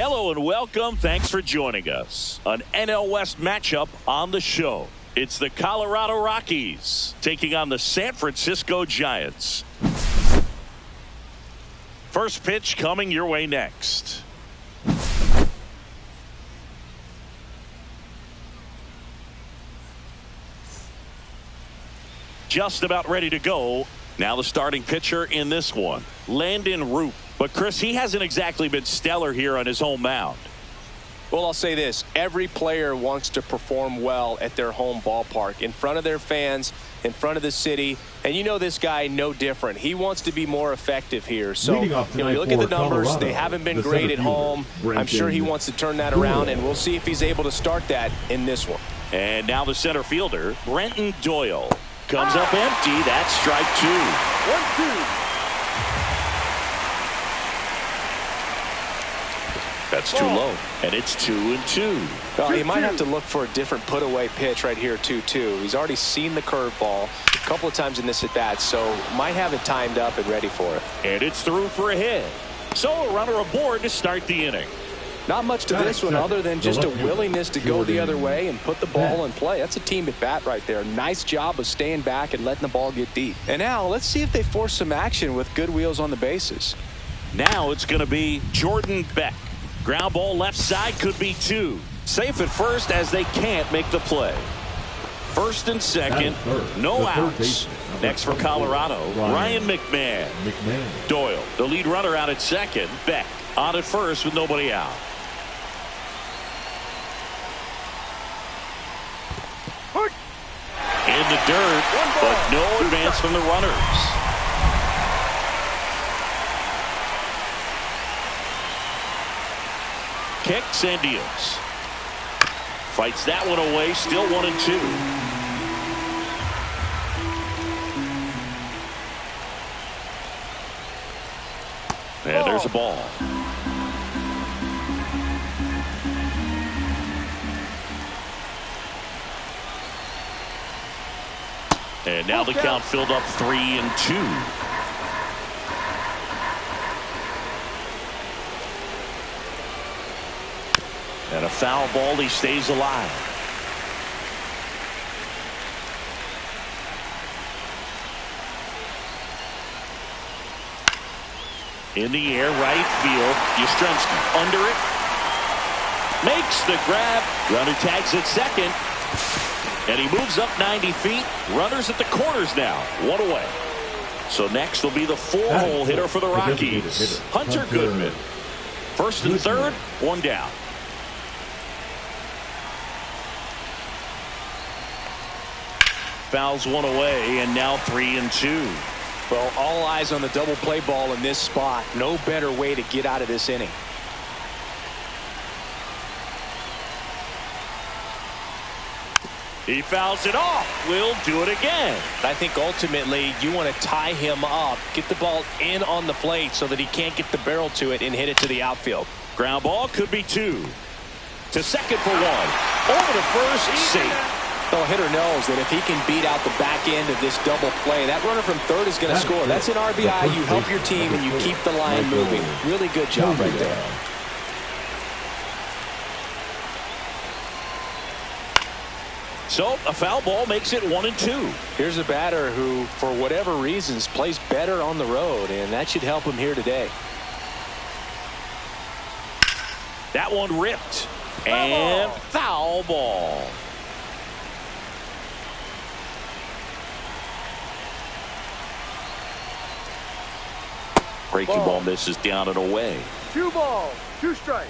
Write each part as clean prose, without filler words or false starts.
Hello and welcome. Thanks for joining us. An NL West matchup on the show. It's the Colorado Rockies taking on the San Francisco Giants. First pitch coming your way next. Just about ready to go. Now the starting pitcher in this one, Landon Root. But Chris, he hasn't exactly been stellar here on his home mound. Well, I'll say this. Every player wants to perform well at their home ballpark, in front of their fans, in front of the city. And you know this guy no different. He wants to be more effective here. So, you look at the numbers. Colorado, they haven't been great at home. I'm sure he wants to turn that around, and we'll see if he's able to start that in this one. And now the center fielder, Brenton Doyle. Comes up empty. That's strike two. 1-2. That's too low. And it's 2-2. Well, he might have to look for a different put-away pitch right here, 2-2. He's already seen the curveball a couple of times in this at-bat, so might have it timed up and ready for it. And it's through for a hit. So a runner aboard to start the inning. Not much to this one other than just a willingness to go the other way and put the ball in play. That's a team at bat right there. Nice job of staying back and letting the ball get deep. And now let's see if they force some action with good wheels on the bases. Now it's going to be Jordan Beck. Ground ball left side, could be two. Safe at first as they can't make the play. First and second, no outs. Next for Colorado, Ryan McMahon. Doyle, the lead runner out at second. Beck on at first with nobody out. In the dirt, but no advance from the runners. Kicks and deals. Fights that one away, still 1-2. And there's a ball. And now the count filled up 3-2. And a foul ball, he stays alive. In the air, right field. Yastrzemski under it. Makes the grab. Runner tags at second. And he moves up 90 feet. Runners at the corners now. One away. So next will be the four-hole hitter for the Rockies, Hunter Goodman. First and third, one down. Fouls one away, and now 3-2. Well, all eyes on the double play ball in this spot. No better way to get out of this inning. He fouls it off. We'll do it again. I think ultimately you want to tie him up, get the ball in on the plate so that he can't get the barrel to it and hit it to the outfield. Ground ball could be two. To second for one. Over to first, safe. The hitter knows that if he can beat out the back end of this double play, that runner from third is going to score. That's an RBI. You help your team and you keep the line moving. Really good job right there. So a foul ball makes it 1-2. Here's a batter who, for whatever reasons, plays better on the road, and that should help him here today. That one ripped. And foul ball. Breaking ball misses down and away. 2 balls, 2 strikes.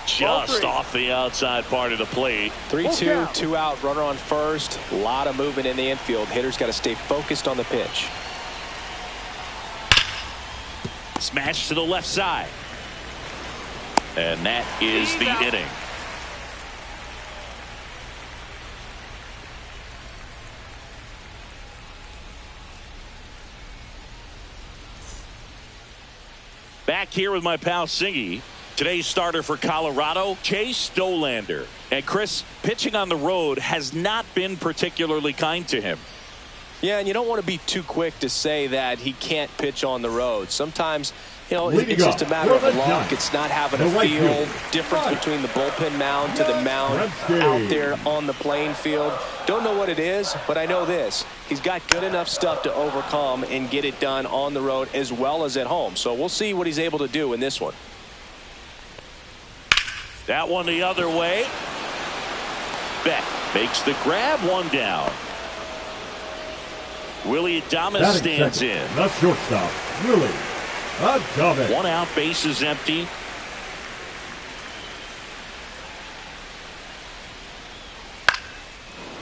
Just off the outside part of the plate. 3-2, 2 out, runner on first. A lot of movement in the infield. Hitter's got to stay focused on the pitch. Smash to the left side. And that is the inning. Back here with my pal Singy. Today's starter for Colorado, Chase Stolander. And Chris, pitching on the road has not been particularly kind to him. Yeah, and you don't want to be too quick to say that he can't pitch on the road. Sometimes, you know, it's just a matter of luck. It's not having a feel difference between the bullpen mound to the mound out there on the playing field. Don't know what it is, but I know this. He's got good enough stuff to overcome and get it done on the road as well as at home. So we'll see what he's able to do in this one. That one the other way. Beck makes the grab, one down. Willie Adames stands in. The shortstop, Willie Adames. 1 out, bases empty.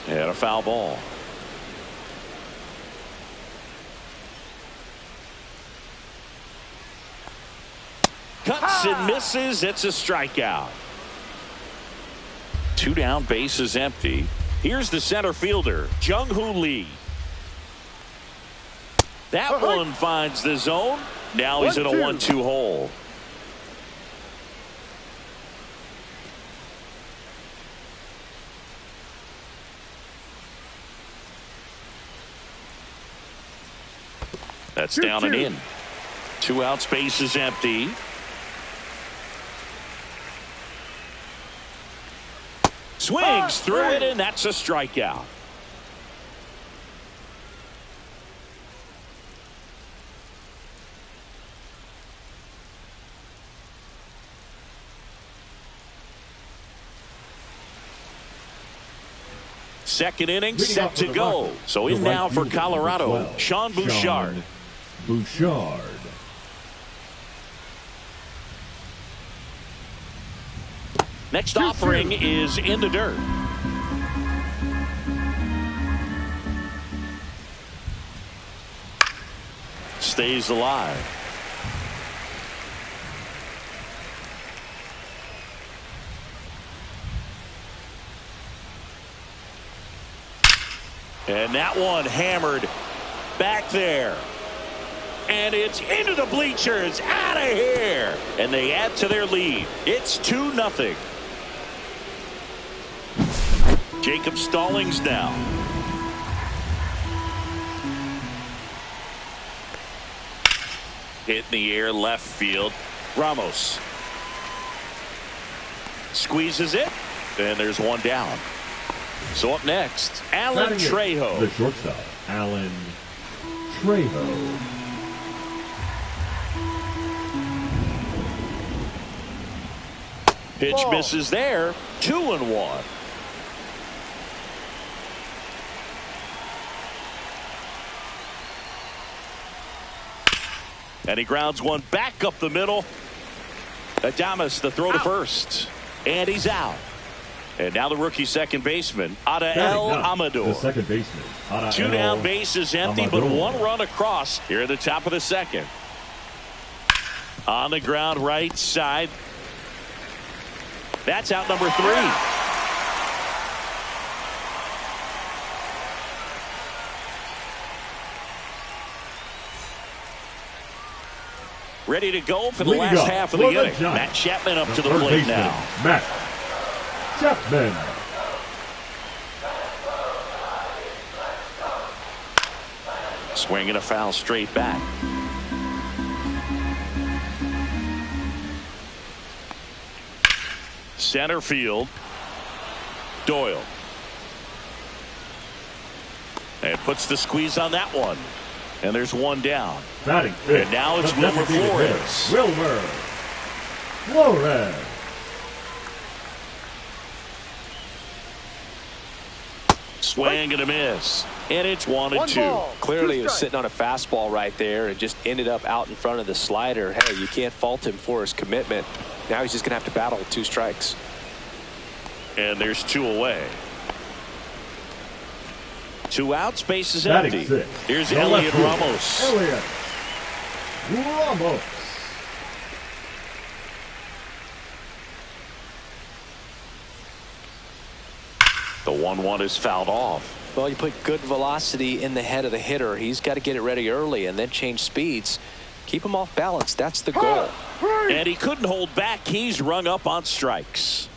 And a foul ball. Cuts and misses. It's a strikeout. 2 down, bases empty. Here's the center fielder, Jung-Hoo Lee. That one finds the zone. Now he's in a 1-2 hole. That's down and in. 2 outs, bases empty. Swings through it, and that's a strikeout. Second inning set to go. So in now for Colorado, Sean Bouchard. Next offering is in the dirt. Stays alive. And that one hammered back there. And it's into the bleachers. Out of here. And they add to their lead. It's 2-0. Jacob Stallings now. Hit in the air, left field. Ramos squeezes it, and there's one down. So up next, Alan Trejo. The shortstop, Alan Trejo. Pitch misses there. 2-1. And he grounds one back up the middle. Adames, the throw to first. And he's out. And now the rookie second baseman, Adael Amador. The second baseman, 2 down, bases empty, but 1 run across here at the top of the second. On the ground, right side. That's out number 3. Ready to go for the last half of the inning. Matt Chapman up to the plate now. Matt Chapman. Swinging a foul straight back. Center field. Doyle. And puts the squeeze on that one. And there's one down. Batting and now it's Wilmer Flores. Wilmer Flores. Swing and a miss. And it's 1-2. Clearly he was sitting on a fastball right there and just ended up out in front of the slider. Hey, you can't fault him for his commitment. Now he's just going to have to battle with 2 strikes. And there's 2 away. 2 outs, bases empty. Here's Elliot Ramos. Elliot Ramos. The 1-1 is fouled off. Well, you put good velocity in the head of the hitter. He's got to get it ready early and then change speeds. Keep him off balance. That's the goal. And he couldn't hold back. He's rung up on strikes.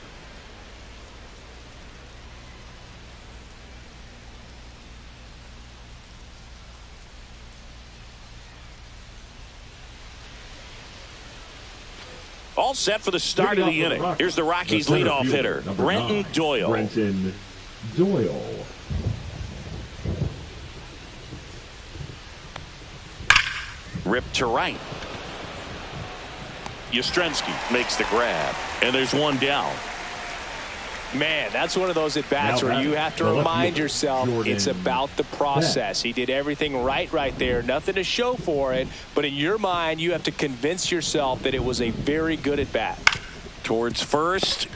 All set for the start of the inning. Here's the Rockies leadoff hitter, Brenton Doyle. Brenton Doyle. Ripped to right. Yastrzemski makes the grab, and there's one down. Man, that's one of those at-bats where you have to remind yourself it's about the process. He did everything right there. Nothing to show for it, but in your mind, you have to convince yourself that it was a very good at-bat. Towards first.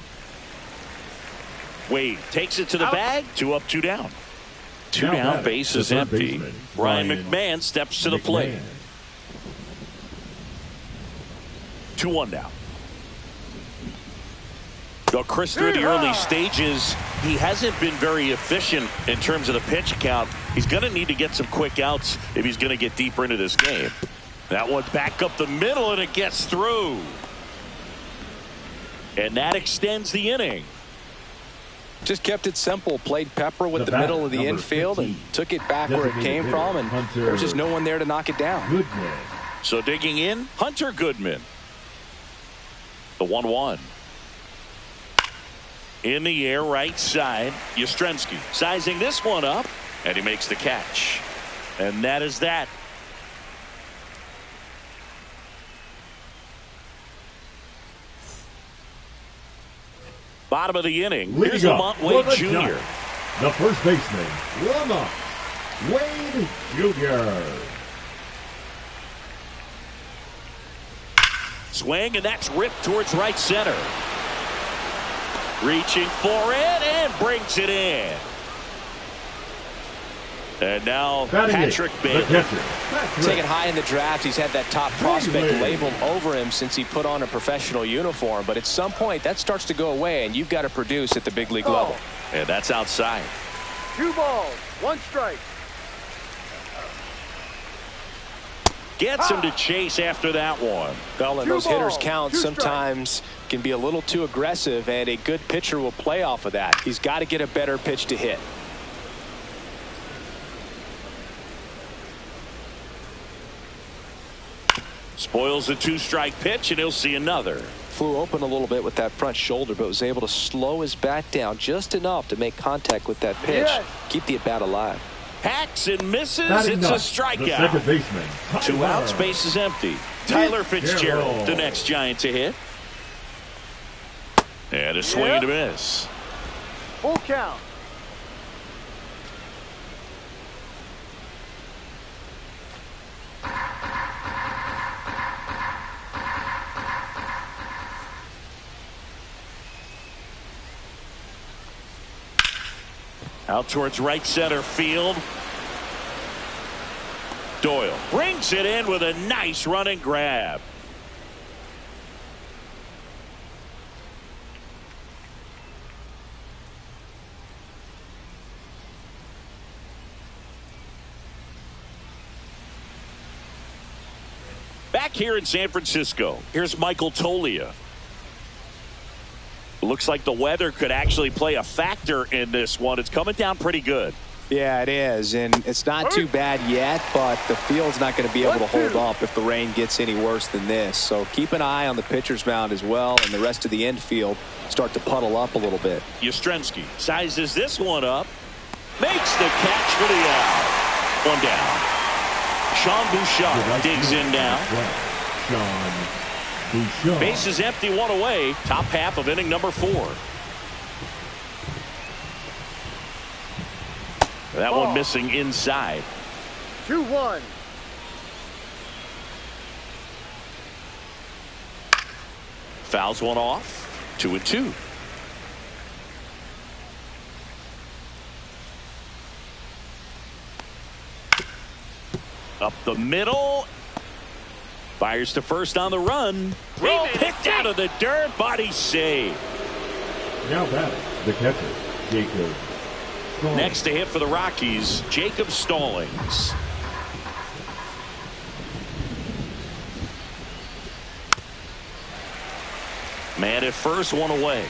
Wade takes it to the bag. 2 up, 2 down. 2 down, base is empty. Ryan McMahon steps to the plate. 2-1 now. Though Chris, through the early stages, he hasn't been very efficient in terms of the pitch count. He's going to need to get some quick outs if he's going to get deeper into this game. That one back up the middle, and it gets through. And that extends the inning. Just kept it simple. Played pepper with the middle of the infield and took it back where it came from, and there was just no one there to knock it down. So digging in, Hunter Goodman. The 1-1. In the air, right side. Yastrzemski sizing this one up, and he makes the catch. And that is that. Bottom of the inning. Here's Lamont Wade Jr. The first baseman, Lamont Wade Jr. Swing, and that's ripped towards right center. Reaching for it and brings it in. And now Patrick Bailey. Taken high in the draft, he's had that top prospect labeled over him since he put on a professional uniform. But at some point, that starts to go away, and you've got to produce at the big league level. And that's outside. 2 balls, 1 strike. Gets him to chase after that one. Well, and those hitters count sometimes can be a little too aggressive, and a good pitcher will play off of that. He's got to get a better pitch to hit. Spoils the 2-strike pitch, and he'll see another. Flew open a little bit with that front shoulder, but was able to slow his bat down just enough to make contact with that pitch. Keep the at-bat alive. Hacks and misses. It's a strikeout. 2 outs, base is empty. Tyler Fitzgerald, the next Giant to hit. And a swing and a miss. Full count. Out towards right center field. Doyle brings it in with a nice running grab. Back here in San Francisco, here's Michael Toglia. Looks like the weather could actually play a factor in this one. It's coming down pretty good. Yeah, it is, and it's not too bad yet, but the field's not going to be able to hold up if the rain gets any worse than this. So keep an eye on the pitcher's mound as well, and the rest of the infield start to puddle up a little bit. Yastrzemski sizes this one up, makes the catch for the out. 1 down. Sean Bouchard digs in now. Base is empty, 1 away. Top half of inning number 4. That one missing inside. 2-1. Fouls one off. 2-2. Up the middle. Fires to first on the run. Well picked out of the dirt. Body save. Now batting, the catcher, Jacob Stallings. Next to hit for the Rockies, Jacob Stallings. Man at first, one away.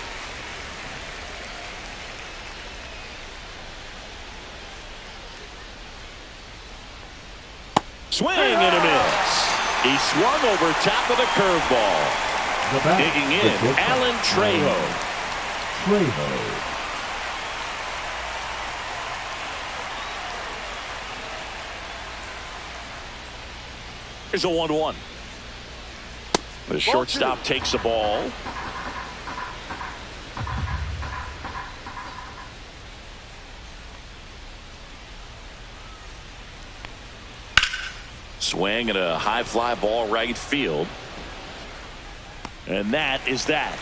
Swing and a miss. He swung over top of the curveball. Digging in, Alan Trejo. Here's a 1-1. The shortstop takes the ball. Swing and a high fly ball right field. And that is that.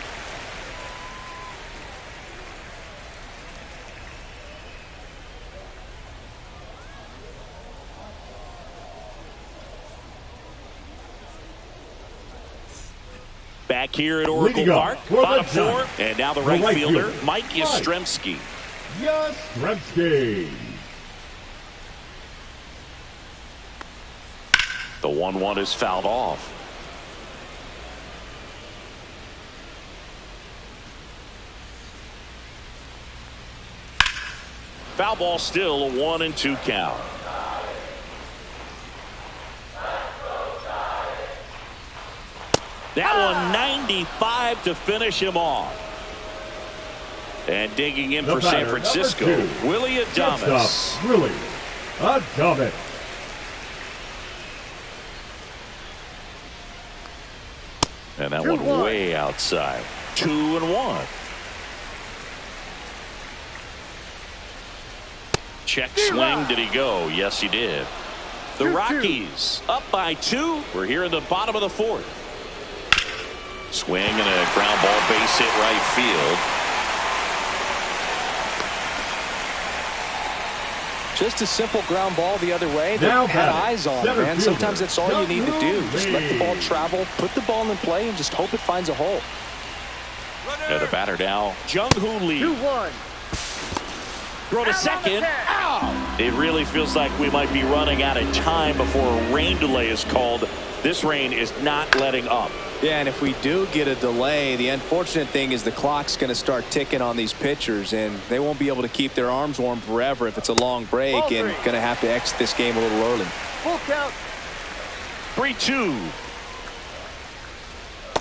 Back here at Oracle Park, bottom four, and now the right fielder, Mike Yastrzemski. The 1-1 is fouled off. Foul ball, still a 1-2 count. That one 95 to finish him off. And digging in for San Francisco, Willie Adames. Willie Adames. And that one way outside. 2-1. Check swing. Did he go? Yes, he did. The Rockies up by 2. We're here in the bottom of the 4th. Swing and a ground ball, base hit right field. Just a simple ground ball the other way that had eyes on it, man. Sometimes that's all you need to do. Just let the ball travel, put the ball in play, and just hope it finds a hole. And the batter now, Jung-Hoo Lee. 2-1. Throw to second. Ow! It really feels like we might be running out of time before a rain delay is called. This rain is not letting up. Yeah, and if we do get a delay, the unfortunate thing is the clock's going to start ticking on these pitchers, and they won't be able to keep their arms warm forever if it's a long break, and going to have to exit this game a little early. Full count. 3-2.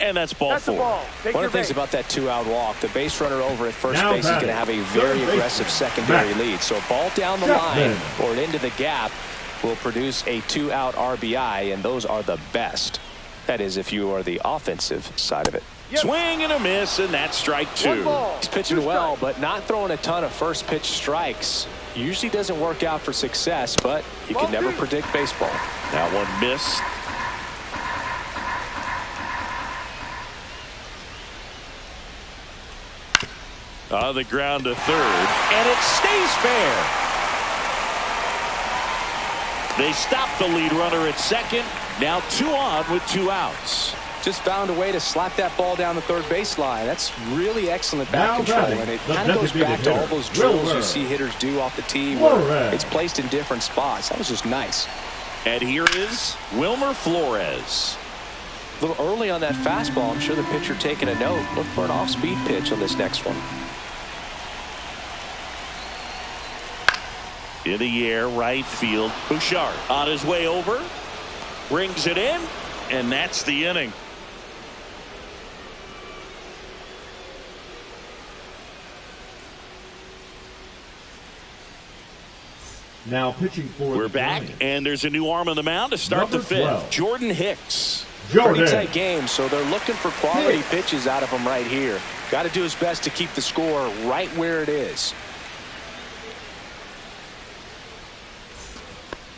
And that's ball 4. One of the things about that 2-out walk, the base runner over at first base is going to have a very aggressive secondary lead. So a ball down the line or into the gap will produce a 2-out RBI, and those are the best. That is, if you are the offensive side of it. Swing and a miss, and that's strike 2. He's pitching well, but not throwing a ton of first pitch strikes. Usually doesn't work out for success, but you can never predict baseball. That one missed. On the ground to third, and it stays fair. They stop the lead runner at second. Now 2 on with 2 outs. Just found a way to slap that ball down the third baseline. That's really excellent bat control, and it kind of goes back to all those drills you see hitters do off the tee where it's placed in different spots. That was just nice. And here is Wilmer Flores. A little early on that fastball. I'm sure the pitcher taking a note. Look for an off-speed pitch on this next one. In the air, right field. Bouchard on his way over. Brings it in, and that's the inning. Now pitching for We're back, and there's a new arm on the mound to start the 5th. Jordan Hicks. Pretty tight game, so they're looking for quality pitches out of him right here. Got to do his best to keep the score right where it is.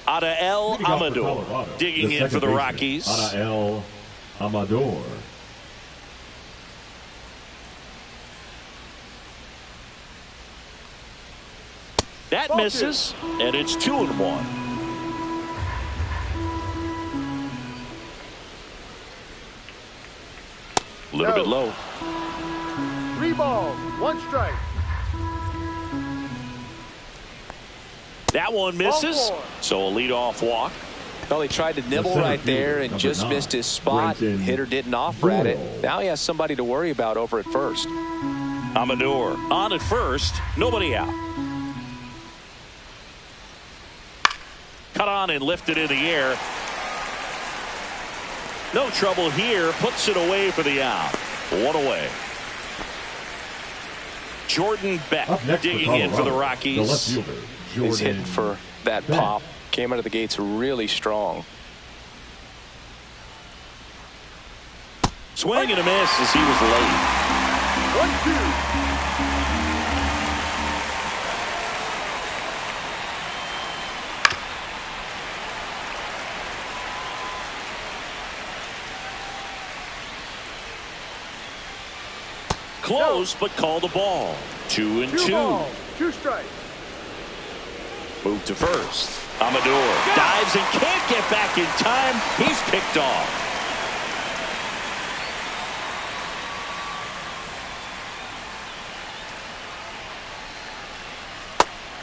Adael Amador digging in for the Rockies. Adael Amador. That misses, and it's 2-1. A little bit low. 3 balls, 1 strike. That one misses, so a leadoff walk. Well, he tried to nibble right there and just missed his spot. Hitter didn't offer at it. Now he has somebody to worry about over at first. Amador on at first, nobody out. Cut on and lifted in the air. No trouble here. Puts it away for the out. One away. Jordan Beck digging in for the Rockies. He's hitting for that pop. Came out of the gates really strong. Swing and a miss as he was late. 1-2. Close, but called a ball. 2-2. 2 balls, 2 strikes. Move to first. Amador dives and can't get back in time. He's picked off.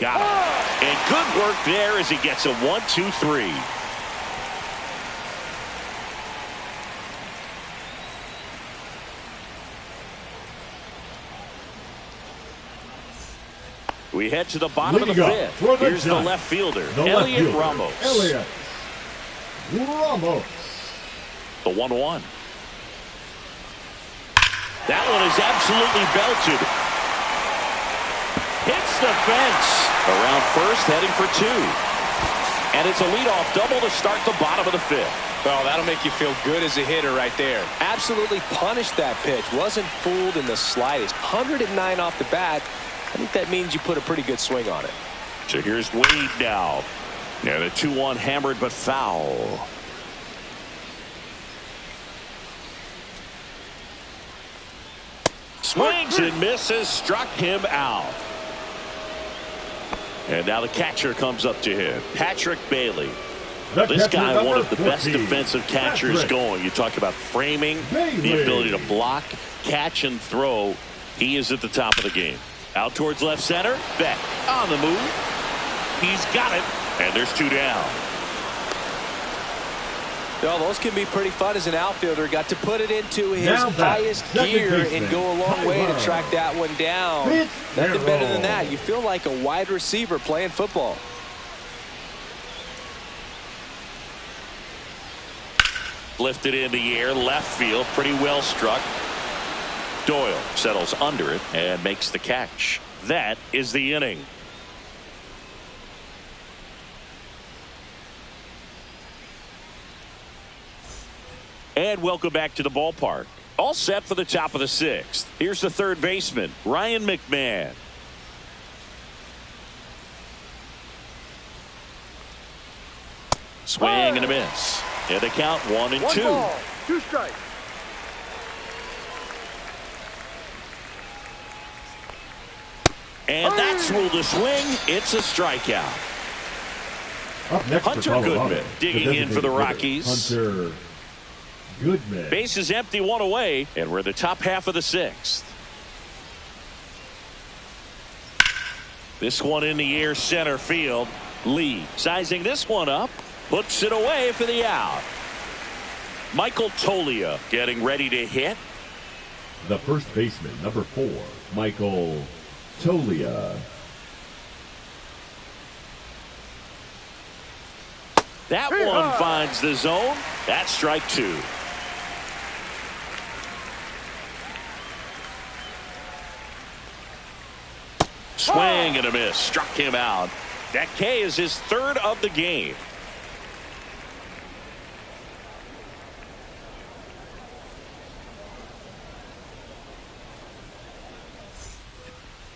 Got it. And good work there as he gets a 1-2-3. We head to the bottom of the fifth. Here's the left fielder, Elliot Ramos. The 1-1. That one is absolutely belted. Hits the fence. Around first, heading for 2. And it's a leadoff double to start the bottom of the fifth. Well, that'll make you feel good as a hitter right there. Absolutely punished that pitch. Wasn't fooled in the slightest. 109 off the bat. I think that means you put a pretty good swing on it. So here's Wade now. And a 2-1 hammered but foul. Swings and misses, struck him out. And now the catcher comes up to him, Patrick Bailey. This guy, one of the best defensive catchers going. You talk about framing, the ability to block, catch, and throw. He is at the top of the game. Out towards left center. Beck on the move. He's got it. And there's 2 down. Well, those can be pretty fun as an outfielder. Got to put it into his highest gear and go a long way to track that one down. Nothing better than that. You feel like a wide receiver playing football. Lifted in the air, left field, pretty well struck. Doyle settles under it and makes the catch. That is the inning. And welcome back to the ballpark. All set for the top of the 6th. Here's the third baseman, Ryan McMahon. Swing and a miss. And the count 1-2. 1 ball, 2 strikes. And that's ruled a swing. It's a strikeout. Hunter Goodman digging in for the Rockies. Hunter Goodman. Base is empty, 1 away, and we're in the top half of the 6th. This one in the air, center field. Lee sizing this one up, puts it away for the out. Michael Tolia getting ready to hit. The first baseman, number 4, Michael Tolia. That one finds the zone. That's strike 2. Swing and a miss. Struck him out. That K is his 3rd of the game.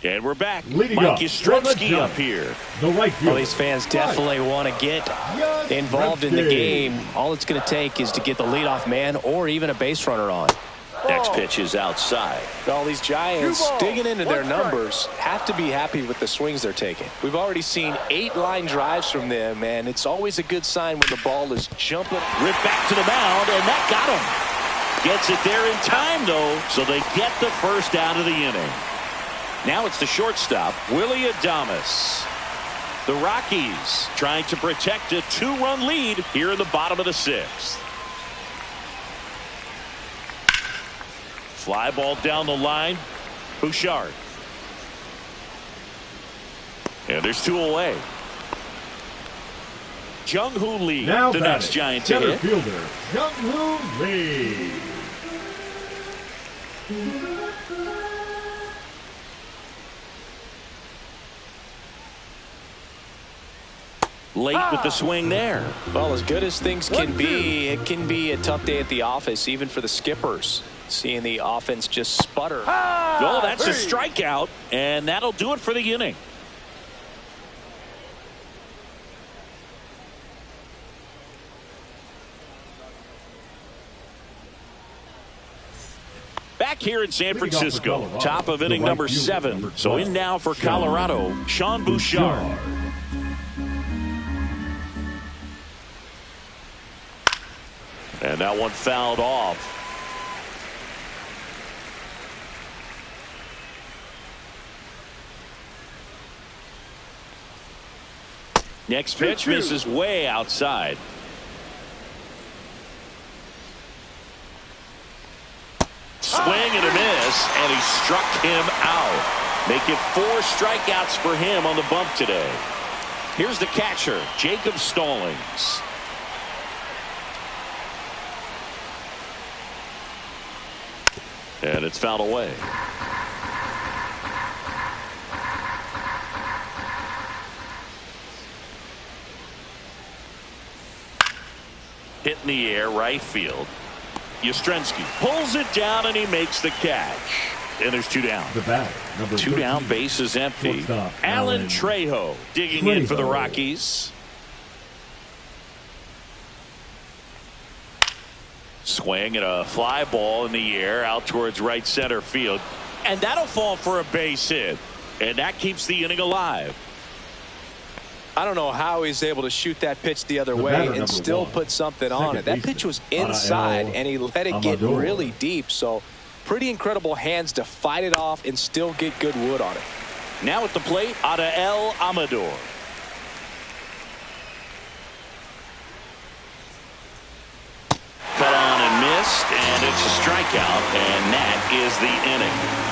And we're back. Mike Yastrzemski up here. The right field. Well, these fans definitely want to get involved in the game. All it's going to take is to get the leadoff man or even a base runner on. Next pitch is outside. All these Giants digging into their numbers have to be happy with the swings they're taking. We've already seen 8 line drives from them, and it's always a good sign when the ball is jumping. Ripped back to the mound, and that got him. Gets it there in time, though, so they get the first out of the inning. Now it's the shortstop, Willie Adames. The Rockies trying to protect a 2-run lead here in the bottom of the 6th. Fly ball down the line. Bouchard. And there's 2 away. Jung-Hoo Lee, Now the next Giant to center hit. fielder, Jung-Hoo Lee. Late with the swing there. Well, as good as things can be, it can be a tough day at the office, even for the skippers. Seeing the offense just sputter. Well, that's a strikeout, and that'll do it for the inning. Back here in San Francisco, top of inning number 7. So in now for Colorado, Sean Bouchard. And that one fouled off. Next pitch misses way outside. Swing and a miss, and he struck him out. Make it 4 strikeouts for him on the bump today. Here's the catcher, Jacob Stallings. And it's fouled away. Hit in the air, right field. Yastrzemski pulls it down, and he makes the catch. And there's 2 down. The bat, number 2 down, 13. base is empty. Shortstop, Alan Alan Trejo digging in for the Trejo. Rockies. Swing and a fly ball in the air out towards right center field. And that'll fall for a base hit. And that keeps the inning alive. I don't know how he's able to shoot that pitch the other way batter, and number still 1. put something Second on it. That baseman, pitch was inside, Anael and he let it get Amador. really deep. So pretty incredible hands to fight it off and still get good wood on it. Now at the plate, Anael Amador. Cut on and missed, and it's a strikeout, and that is the inning.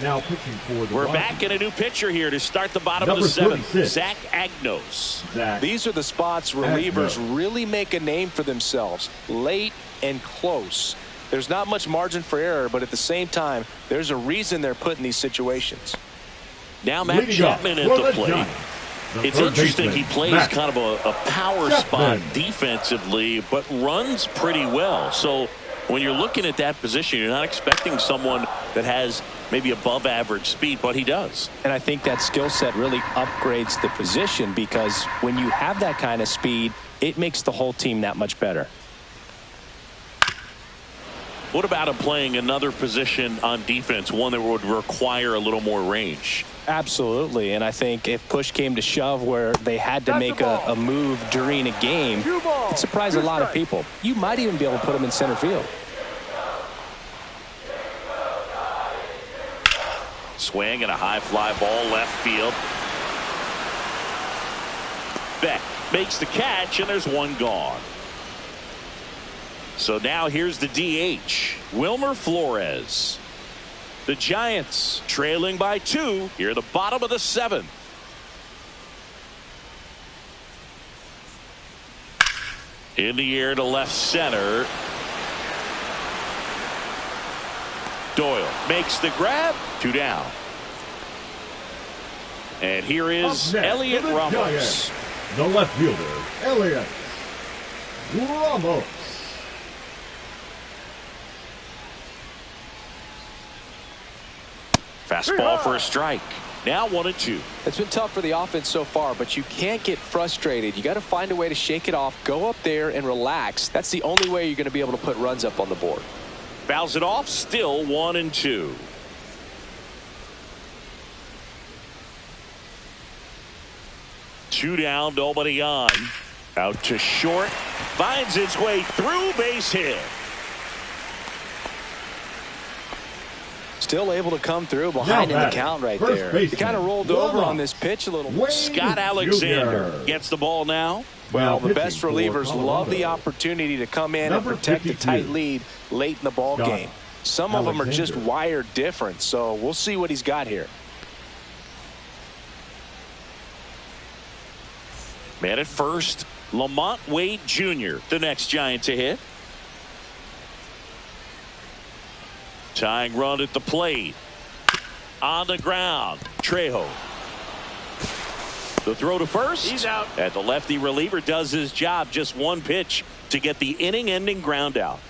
Now pitching for the We're Rockies, back in a new pitcher here to start the bottom Number of the 7th. 36. Zach Agnos. Zach. These are the spots relievers Agno. really make a name for themselves, late and close. There's not much margin for error, but at the same time, there's a reason they're put in these situations. Now Matt Leading up Chapman for at the the plate. Giants, the It's third interesting. baseman, He plays Matt kind of a power Chapman. spot defensively, but runs pretty well. So when you're looking at that position, you're not expecting someone that has maybe above average speed, but he does. And I think that skill set really upgrades the position, because when you have that kind of speed, it makes the whole team that much better. What about him playing another position on defense, one that would require a little more range? Absolutely, and I think if push came to shove where they had to That's make the ball. a move during a game, 2 balls, it surprised 2 a lot of strikes. people. You might even be able to put him in center field. Swing and a high fly ball left field. Beck makes the catch, and there's 1 gone. So now here's the DH, Wilmer Flores. The Giants trailing by 2 here at the bottom of the 7th. In the air to left center. Doyle makes the grab. 2 down. And here is Up next Elliot for the Ramos. Giants, the left fielder, Elliot Ramos. Fastball for a strike. Now 1-2. It's been tough for the offense so far, but you can't get frustrated. You got to find a way to shake it off, go up there and relax. That's the only way you're going to be able to put runs up on the board. Fouls it off. Still 1-2. Two down, nobody on. Out to short. Finds its way through, base hit. Still able to come through behind in the count right there. He kind of rolled over on this pitch a little. Scott Alexander gets the ball now. Well, the best relievers love the opportunity to come in and protect a tight lead late in the ball game. Some of them are just wired different, so we'll see what he's got here. Man at first, Lamont Wade Jr., the next Giant to hit. Tying run at the plate. On the ground, Trejo. The throw to first. He's out. And the lefty reliever does his job. Just one pitch to get the inning-ending ground out.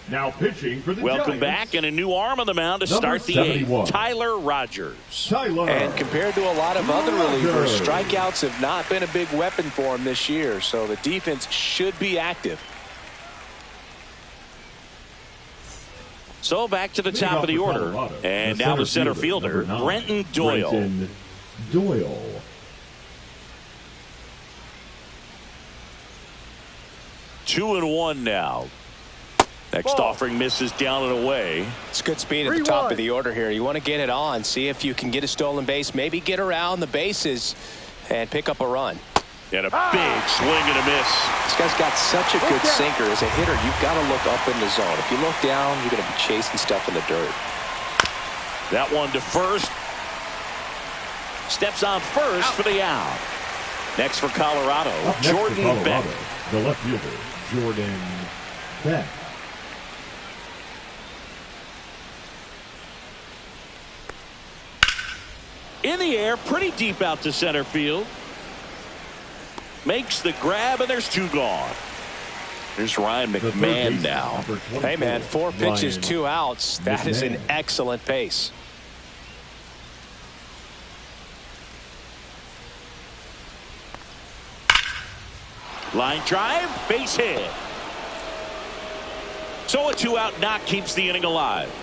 Now pitching for the Welcome Giants. back, and a new arm on the mound to start the eighth. Tyler Rogers. And compared to a lot of other relievers, strikeouts have not been a big weapon for him this year, so the defense should be active. So back to the top of the order, and now the center fielder, Brenton Doyle. Brenton Doyle. 2-1 now. Next offering misses down and away. It's good speed at the top of the order here. You want to get it on, see if you can get a stolen base, maybe get around the bases and pick up a run. And a big swing and a miss. This guy's got such a good sinker. As a hitter, you've got to look up in the zone. If you look down, you're going to be chasing stuff in the dirt. That one to first. Steps on first for the out. Next for Colorado, Jordan Beck. The left fielder, Jordan Beck. In the air, pretty deep out to center field. Makes the grab, and there's two gone. Here's Ryan McMahon now. Hey, man, 4 pitches, 2 outs. That is an excellent pace. Line drive, base hit. So a 2-out knock keeps the inning alive.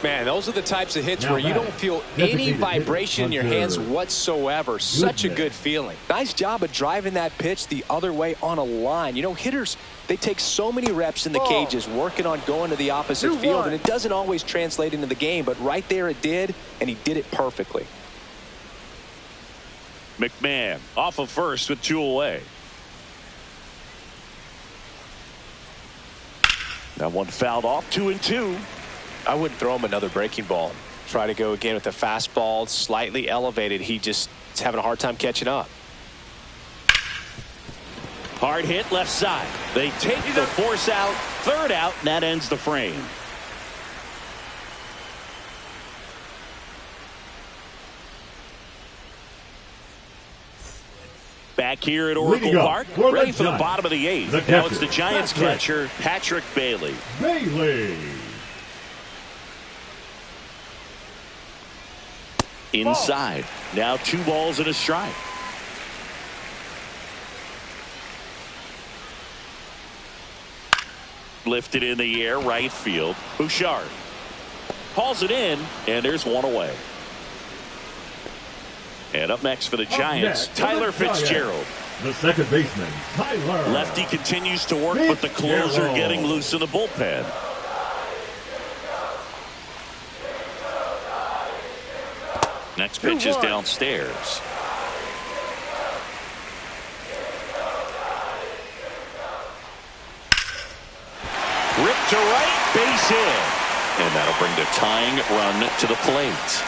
Man, those are the types of hits where you don't feel any vibration in your hands whatsoever. Such a good feeling. Nice job of driving that pitch the other way on a line. You know, hitters, they take so many reps in the cages working on going to the opposite field, and it doesn't always translate into the game, but right there it did, and he did it perfectly. McMahon off of first with 2 away. That one fouled off, 2-2. I wouldn't throw him another breaking ball. Try to go again with the fastball slightly elevated. He just is having a hard time catching up. Hard hit left side. They take the force out, 3rd out, and that ends the frame. Back here at Oracle Park, ready for the bottom of the 8th. Now it's the Giants catcher, Patrick Bailey. Inside. Now 2 balls and a strike. Lifted in the air, right field. Bouchard hauls it in, and there's 1 away. And up next for the Giants, Tyler Fitzgerald. The second baseman, Tyler. Lefty continues to work, but the closer getting loose in the bullpen. Next pitch is downstairs. Ripped to right, base hit. And that'll bring the tying run to the plate.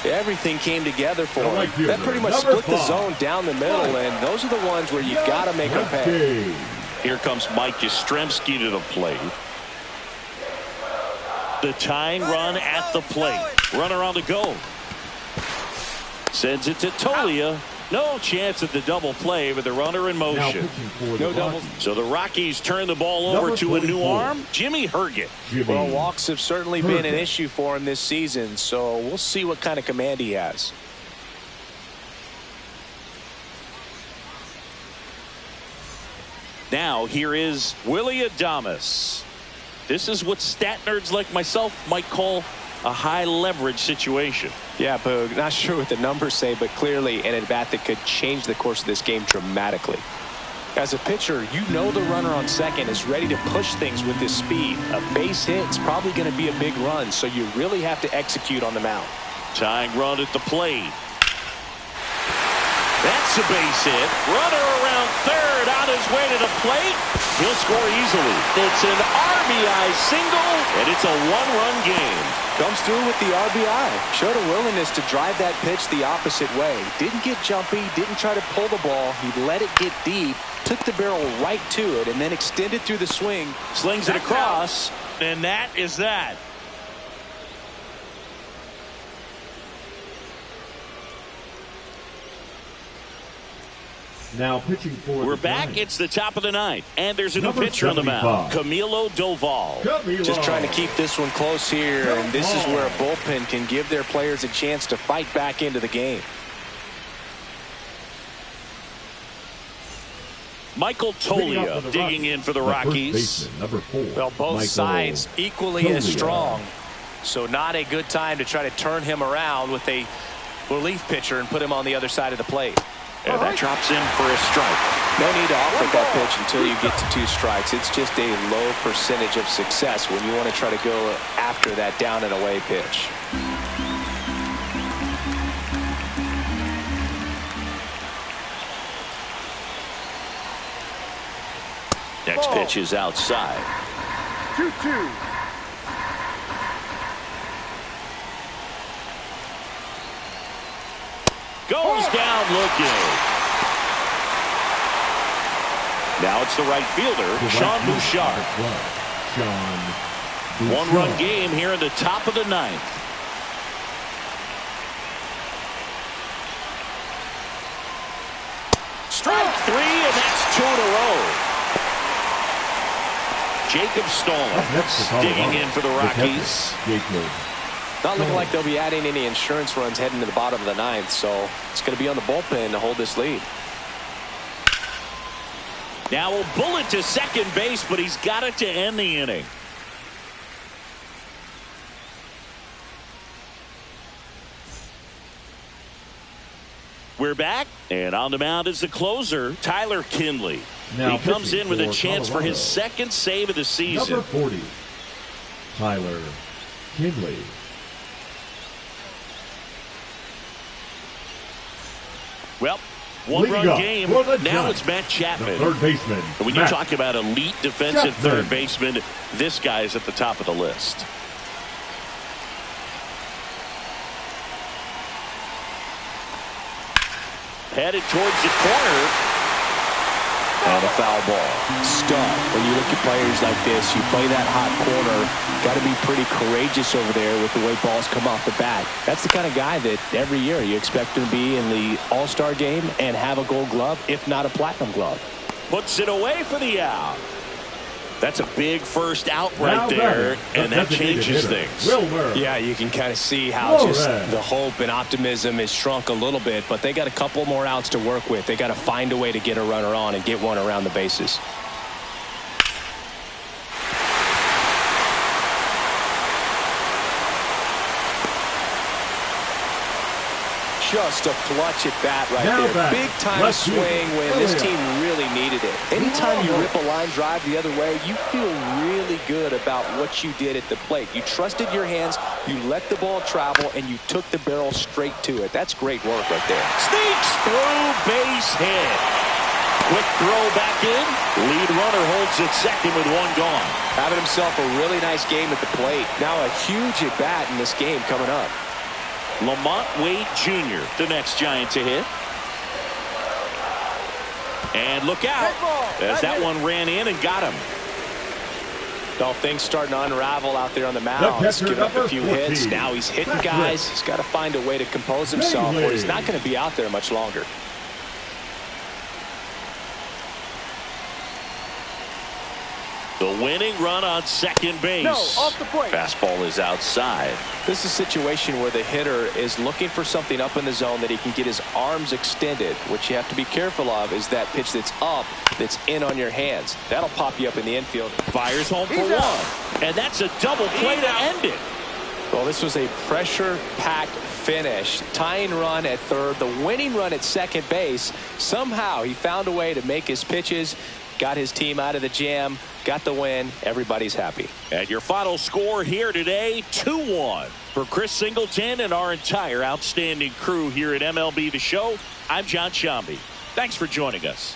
Everything came together for him. That pretty much split the zone down the middle, and those are the ones where you've got to make them pay. Here comes Mike Yastrzemski to the plate. The tying run at the plate. Runner on the go. Sends it to Tolia. No chance at the double play with the runner in motion. No double. So the Rockies turn the ball over to a new arm, Jimmy Herget. Well, walks have certainly been an issue for him this season, so we'll see what kind of command he has. Now here is Willy Adames. This is what stat nerds like myself might call a high leverage situation. Yeah, Boog, not sure what the numbers say, but clearly an at-bat that could change the course of this game dramatically. As a pitcher, you know the runner on second is ready to push things with his speed. A base hit is probably going to be a big run, so you really have to execute on the mound. Tying run at the plate. That's a base hit. Runner around third, on his way to the plate. He'll score easily. It's an RBI single, and it's a one-run game. Comes through with the RBI. Showed a willingness to drive that pitch the opposite way. Didn't get jumpy, didn't try to pull the ball. He let it get deep, took the barrel right to it, and then extended through the swing. Slings it across, and that is that. Now pitching for We're the back. Giants. It's the top of the ninth, and there's a new Number pitcher on the mound, 75. Camilo Doval. Just trying to keep this one close here, and this is where a bullpen can give their players a chance to fight back into the game. Michael Tolia digging in for the Rockies. Number 4. Well, both Michael sides equally as Tolia. strong, so not a good time to try to turn him around with a relief pitcher and put him on the other side of the plate. And that drops in for a strike. No need to offer that pitch until you get to 2 strikes. It's just a low percentage of success when you want to try to go after that down and away pitch. Next pitch is outside. 2-2. Goes down looking. Now it's the right fielder, Sean Bouchard. One-run game here in the top of the ninth. Strike 3, and that's 2 in a row. Jacob Stallings digging in for the Rockies. Not looking like they'll be adding any insurance runs heading to the bottom of the ninth, so it's going to be on the bullpen to hold this lead. Now a bullet to second base, but he's got it to end the inning. We're back, and on the mound is the closer, Tyler Kinley. Now he comes in with a for chance for his Colorado. second save of the season. Number 40, Tyler Kinley. Well, one-run game. Now it's Matt Chapman. Third baseman. And when you talk about elite defensive third baseman, this guy is at the top of the list. Headed towards the corner. And a foul ball. Stud. When you look at players like this, you play that hot corner. Got to be pretty courageous over there with the way balls come off the bat. That's the kind of guy that every year you expect him to be in the All-Star game and have a gold glove, if not a platinum glove. Puts it away for the out. That's a big first out right there, and that changes things. Yeah, you can kind of see how just the hope and optimism is shrunk a little bit, but they got a couple more outs to work with. They got to find a way to get a runner on and get one around the bases. Just a clutch at bat right there. Big time swing when this team really needed it. Anytime you rip a line drive the other way, you feel really good about what you did at the plate. You trusted your hands, you let the ball travel, and you took the barrel straight to it. That's great work right there. Sneaks through, base hit. Quick throw back in. Lead runner holds it second with one gone. Having himself a really nice game at the plate. Now a huge at bat in this game coming up. Lamont Wade Jr., the next Giant to hit. And look out, as that one ran in and got him. All things starting to unravel out there on the mound. He's given up a few hits. Now he's hitting guys. He's got to find a way to compose himself, or he's not going to be out there much longer. The winning run on second base. No, off the plate. Fastball is outside. This is a situation where the hitter is looking for something up in the zone that he can get his arms extended. What you have to be careful of is that pitch that's up, that's in on your hands. That'll pop you up in the infield. Fires home for one. And that's a double play to end it. Well, this was a pressure-packed finish. Tying run at third, the winning run at second base. Somehow he found a way to make his pitches, got his team out of the jam, got the win. Everybody's happy. And your final score here today, 2-1. For Chris Singleton and our entire outstanding crew here at MLB The Show, I'm John Shambi. Thanks for joining us.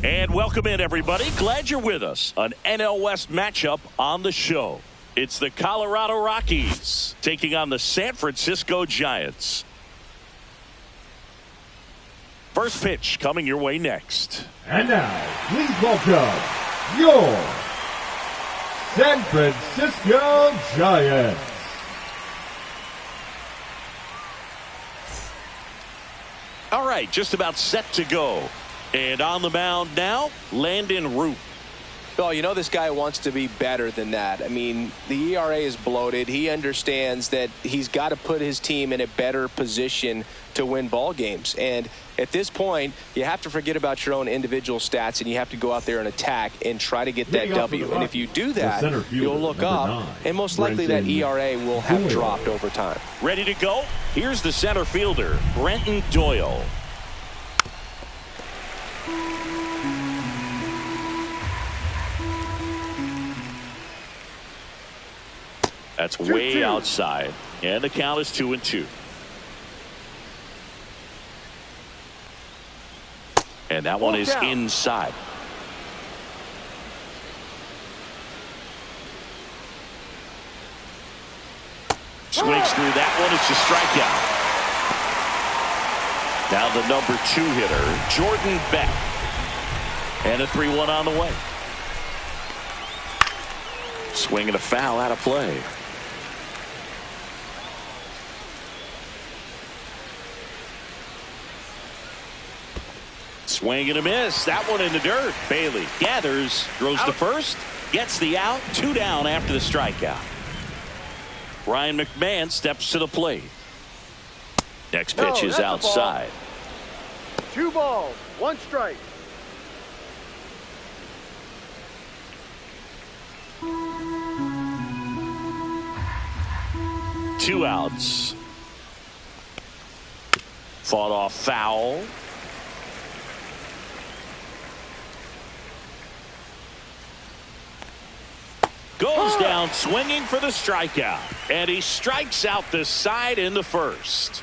And welcome in, everybody. Glad you're with us. An NL West matchup on the show. It's the Colorado Rockies taking on the San Francisco Giants. First pitch coming your way next. And now, please welcome your San Francisco Giants. All right, just about set to go. And on the mound now, Landon Root. Well, you know this guy wants to be better than that. I mean, the ERA is bloated. He understands that he's got to put his team in a better position to win ball games. And at this point, you have to forget about your own individual stats, and you have to go out there and attack and try to get that W. And if you do that, you'll look up, and most likely that ERA will have dropped over time. Ready to go? Here's the center fielder, Brenton Doyle. That's way outside. And the count is 2-2. And that one is inside. Swings through that one. It's a strikeout. Now the number 2 hitter, Jordan Beck. And a 3-1 on the way. Swing and a foul out of play. Swing and a miss. That one in the dirt. Bailey gathers, throws to first, gets the out. 2 down after the strikeout. Ryan McMahon steps to the plate. Next pitch is outside. 2 balls, 1 strike. Two outs. Fought off foul. Goes down swinging for the strikeout. And he strikes out the side in the first.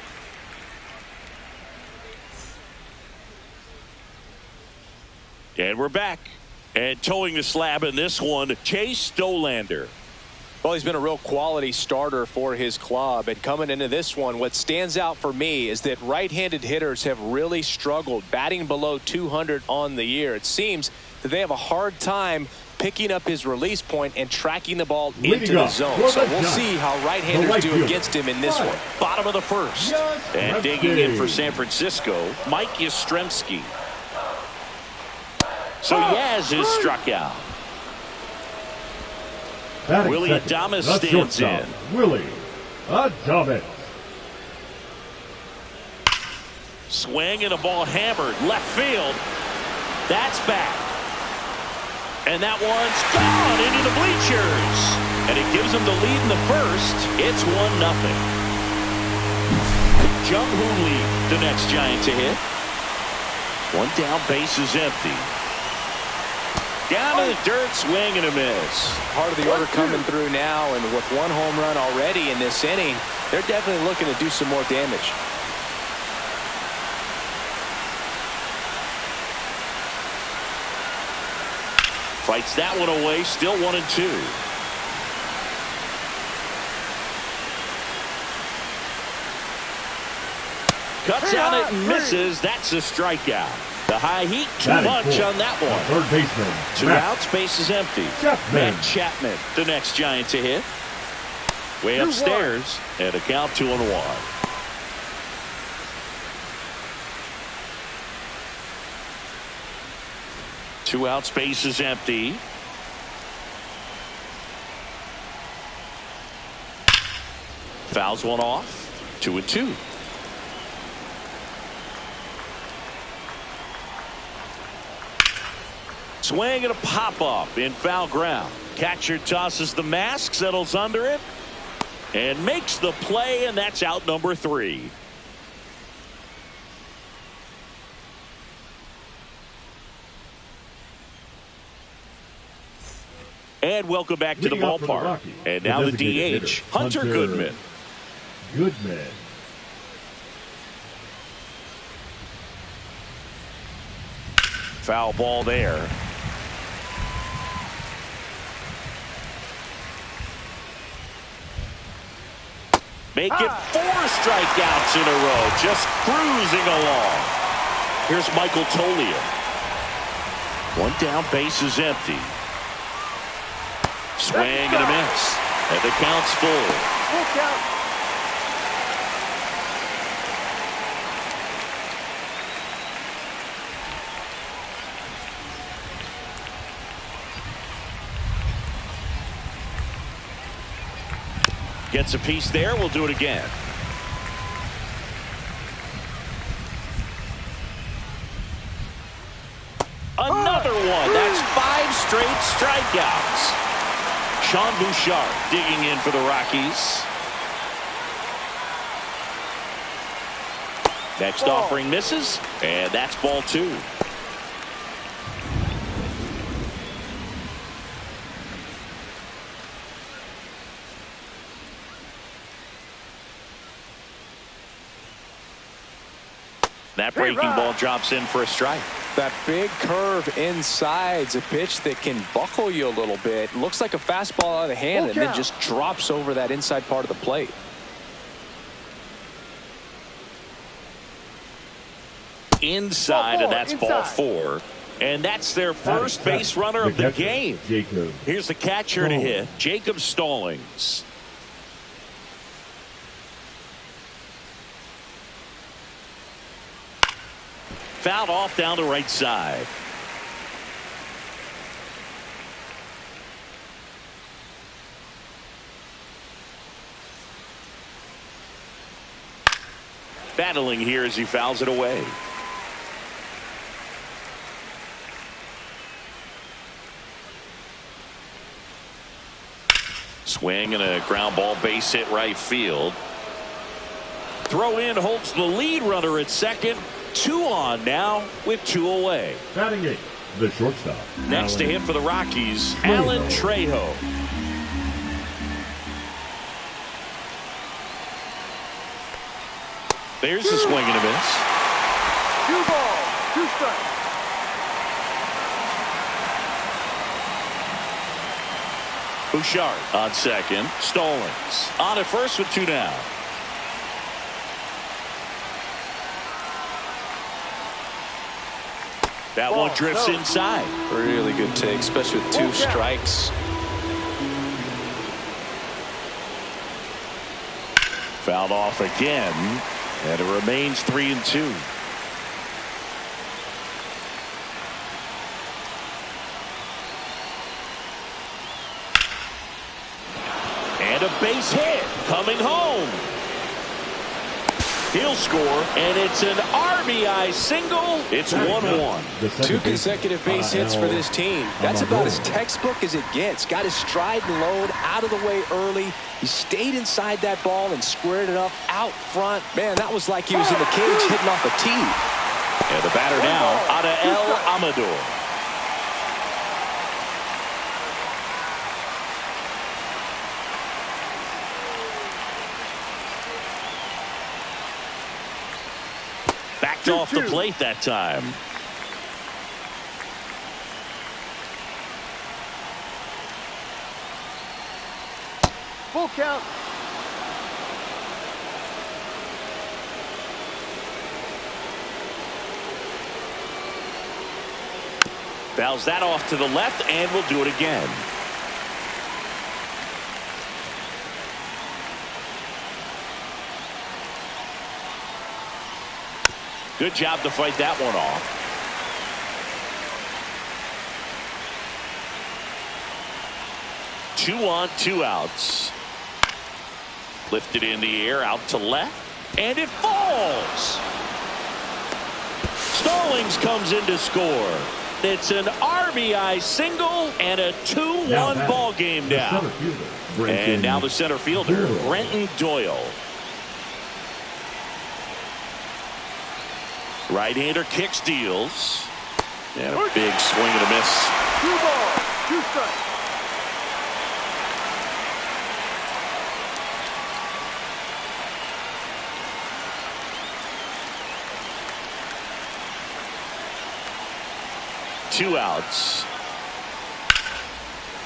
And we're back. And towing the slab in this one, Chase Dollander. Well, he's been a real quality starter for his club. And coming into this one, what stands out for me is that right-handed hitters have really struggled, batting below 200 on the year. It seems that they have a hard time picking up his release point and tracking the ball into the zone. So we'll see how right-handers do against him in this one. Bottom of the first. And digging in for San Francisco, Mike Yastrzemski. So Yaz is struck out. Willie Adames stands in. Swing and a ball hammered left field. That's back. And that one's gone into the bleachers. And it gives them the lead in the first. It's 1-0. Jung Hoo Lee, the next Giant to hit. One down, base is empty. Down to the dirt, swing and a miss. Part of the order coming through now, and with one home run already in this inning, they're definitely looking to do some more damage. Fights that one away, still 1-2. Cuts on it and misses. That's a strikeout. The high heat, too much on that one. Third baseman. Two outs, base is empty. Matt Chapman, the next Giant to hit. Way upstairs, and a count 2-1. Two outs, base is empty. Fouls one off. 2-2. Swing and a pop-up in foul ground. Catcher tosses the mask, settles under it, and makes the play, and that's out number 3. And welcome back to the ballpark. And now the DH, Hunter Goodman. Foul ball there. Make it 4 strikeouts in a row, just cruising along. Here's Michael Toglia. One down, base is empty. Swing and a miss. And the count's full. Full count. Gets a piece there. We'll do it again. Another one. That's 5 straight strikeouts. Sean Bouchard digging in for the Rockies. Next offering misses, and that's ball 2. That breaking ball drops in for a strike. That big curve inside's a pitch that can buckle you a little bit. Looks like a fastball out of the hand and then just drops over that inside part of the plate. Inside, and that's ball 4. And that's their first base runner of the game. Here's the catcher to hit, Jacob Stallings. Fouled off down the right side. Battling here as he fouls it away. Swing and a ground ball, base hit right field. Throw in holds the lead runner at second. 2 on now with 2 away. Batting 8, the shortstop. Next to hit for the Rockies, Alan Trejo. There's a swing and a miss. 2 balls, 2 strikes. Bouchard on second. Stallings on at first with 2 down. That one drifts inside. Really good take, especially with 2 strikes. Fouled off again, and it remains 3-2. And a base hit coming home. He'll score, and it's an RBI single. It's 1-1. 2 consecutive base hits for this team. That's about as textbook as it gets. Got his stride and load out of the way early. He stayed inside that ball and squared it up out front. Man, that was like he was in the cage hitting off a tee. And the batter now, Adael Amador. Backed off the plate that time. Full count. Fouls that off to the left, and we'll do it again. Good job to fight that one off. Two on, 2 outs. Lifted in the air, out to left, and it falls. Stallings comes in to score. It's an RBI single and a 2-1 ball game now. And now the center fielder, Brenton Doyle. Right-hander kicks, deals. And a big swing and a miss. 2 balls, 2 strikes. Two outs.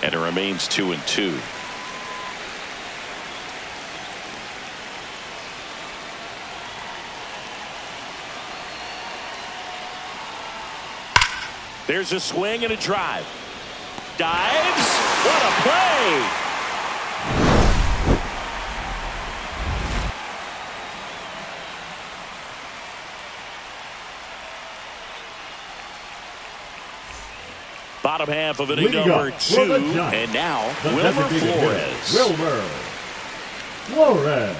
And it remains 2-2. There's a swing and a drive. Dives. What a play. Bottom half of inning number 2. And now Wilmer Flores. Wilmer Flores.